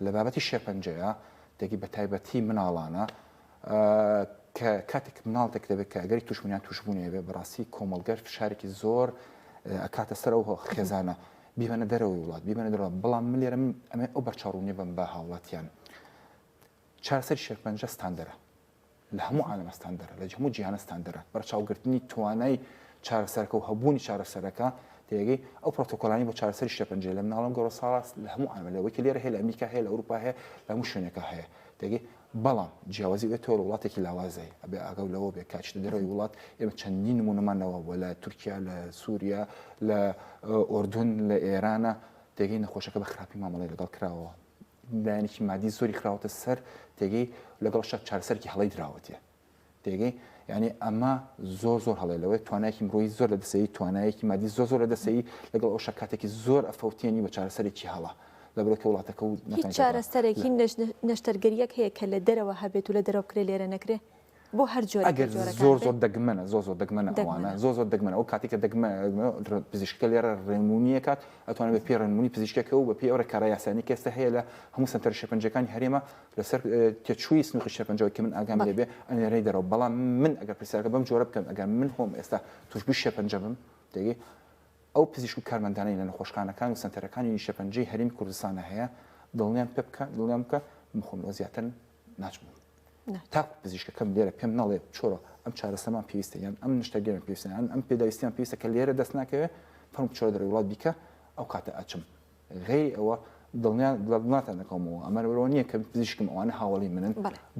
لە بابەتی شێرپەنجەیە دەگی بە تایبەتی مناڵانە کە کاتێک مناڵێک دەبێت کە ئەگەری توشمونیان توشبوونێ بێ بەڕاستی کۆمەڵگەر فشارێکی زۆر ئەکاتە سەرەوە خێزانە بیبەنە دەرەوەی وڵات بیبەنە دەرەوە بەڵام من لێرە ئەمێ ئەو بەرچاڕوونی بم بە هاوڵاتیان چارەسەری شێرپەنجە ستاندەرە لە هەموو عالەمە ستاندەرە لە هەموو جیهانە ستاندەرە بەرچاوگرتنی توانای چارەسەرەکە و هەبوونی چارەسەرەکە تێگەی ئەو پرۆتۆکۆلانی بۆ چارەسەری شێرپەنجە لە مناڵم گەڕە ساڵ لە هەموو عالەمە لەوەی کە لێرە هەیە لە ئەمریکا هەیە لە ئەوروپا هەیە لە هەموو شوێنێکە هەیە تێگەی بەڵام جیاوازی بێتەوە لە وڵاتێکی لاوازەی ئەبێ ئاگەو لەوە بێ کاچتە دەرەوەی وڵات ئێمە چەندین نمونەمانەوە بۆ لە تورکیا لە سووریا لە ئۆردون لە ئێرانە تێگەی نەخۆشەکە بە خراپی مامەڵی لەگەڵ کراوە لایەنێکی مادی زۆری خراوەتە سەر تێگەی لەگەڵ شەک چارەسەرکی هەڵی دراوەتێ تێگەی یعنی ئەمە زۆر زۆر هەڵێ لەوەی توانایکی مرۆیی زۆر لە دەسەیی توانایەکی مادی زۆر زۆر لە دەسەیی لەگەڵ ئەو شەکاتێکی زۆر ئەفەوتێنی بە چارەسەرێکی هەڵە لە بەرەوەی وڵاتەکە و چارەسەرێکی نەشتەرگەریەک هەیە کە لە دەرەوە هەبێت و لە دەرەوە بکرێ لێرە نەکرێ بۆ هەر جۆرە ئەگەر زۆر زۆر دەگمەنە زۆر زۆر دەگمەنە ئەوانە زۆر زۆر دەگمەنە ئەو کاتێککە دەگمە پزیشکە لێرە ڕێنمونیەکات ئەتوانێت بە پێ ڕێنمونی پزیشکەکە و بە پێ ئەوە کارە یاسانی کەسە هەیە لە هەموو سنتەر شێرپەنجەکانی هەرێمە لەسەر تێچووی سنووخی شێرپەنجەوەی کە من ئاگام لێبێ ئەنێرەی دەرەوە بەڵام من ئەگەر پرسیارەکە بەم جۆرە بکەم ئەگەر من خۆم ئێستا توشبووی شێرپەنجە بم دەگەی ئەو پزیشک و کارمەندانەی لە نەخۆشخانەکان و سنتەرەکانی شێرپەنجەی هەرێمی کوردستانە هەیە دڵنیان پێ بکە دڵنیان بکە مخۆم لەوە زیاتر ناچم تاکو پزیشکەکەم لێرە پێم ناڵێ چۆرە ئەم چارەسەمان پێویستە یان ئەم نیشتەگەرم پێویستە ئەم پێداویستیان پێویستە کە لێرە دەست ناکەوێت فەرم چۆرە دەرەوەی وڵات بیکە ئەو کاتە ئەچم غێری ئەوە دڵنیان نەکەمەوە ئەمەرەوە نییە کە پزیشکم ئەوانە هاوڵی منن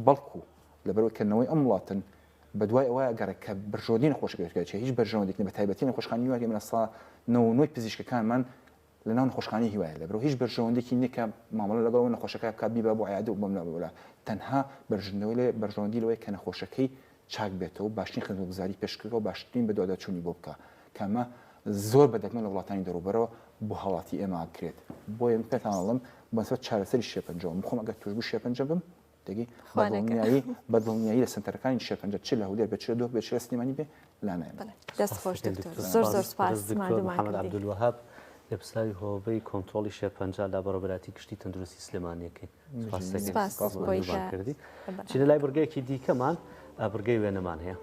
بەڵکو لەبەرەوەی کردنەوەی ئەم وڵاتن بەدوای ئەوە ئەگەرە کە بەرژۆدی نەخۆشەکە هیچ بەرژەوەندێک بە تایبەتی نەخۆشخانی وایە منە سا نەوەی پزیشکەکانمان لە ناو نەخۆشخانی هیوایە لەبەرەوە هیچ بەرژەوەندێکی نیکە مامەڵە لەگەڵەوە نەخۆشەکە بکبی بە بۆ عیادە و بەم نەبووە تەنها بەرژەوەی لێ بەرژەوەندی لەوەی کە نەخۆشەکەی چاک بێتەوە باشترین خدمەتگوزاری پێشکردەوە و باشترین بە دواداچوونی بۆ بکە کەمە زۆر بەدەگمەن لە وڵاتانی دەروبەرەوە بۆ هاوڵاتی ئێمە کرێت بۆیە پێتانڵم بەسبەت چارەسەری شێرپەنجەوە بخۆم ئەگەر توشبوو شێرپەنجە بم دەگی بەدڵنیایی لە سنتەرەکانی شێرپەنجە چ لە هەولێر بێت چ دۆ بێت چ سلێمانی بێ لا نایە دەست خۆش زۆر زۆر سپاس محەممەد عەبدولوەهاب لە پرساوی هۆبەی کۆنتڕۆڵی شێرپەنجە لە بەڕێوەبەتی گشتی تەندروستی سلێمانیەکەی کردی چ لە لای بورگەیەکی دیکەمان بورگەی وێنەمان هەیە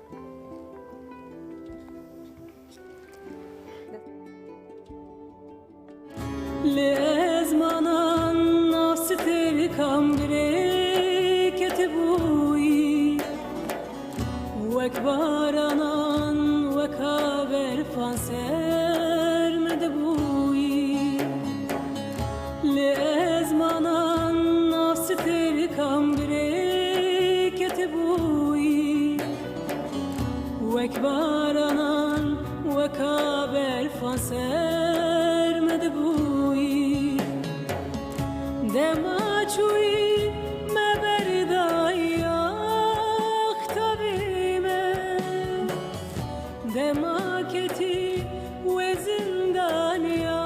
لێزمانان ناوستێکم گرێکەتە بووی وەک بارانان وەکا بەرفان سەرمەدە بووی لێزمانان ناوستێکم گرێکەتە بووی وەک بارانان وەکا بەرفان سەرمەدە بووی دەماچووی مەبەردایە ختەبێمە دەماکەتی وێ زیندانیا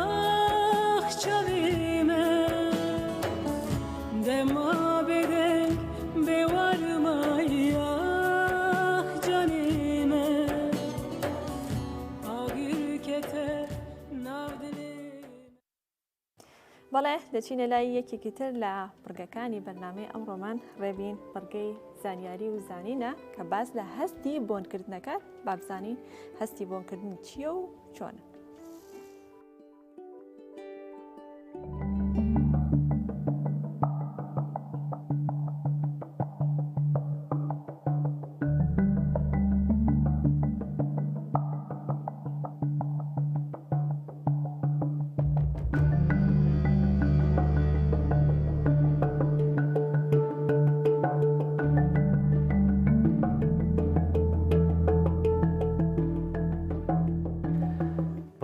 خچەوێمە دەما بێدەنگ بێوارمایە خجانێمە ئاگرکەتە ناودلێ بەڵێ دەچینە لای یەکێکی تر لە بڕگەکانی بەرنامەی ئەمڕۆمان ڕێبین بڕگەی زانیاری و زانینە کە باز لە هەستی بۆنکردنەکەات بابزانین هەستی بۆنکردن چییە و چۆنە.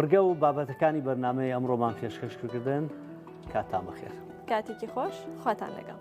وەرگە و بابەتەکانی بەرنامەی ئەمڕۆمان پێشکەشکردن کاتان بەخێر. کاتێکی خۆش خواتان لەگەڵ.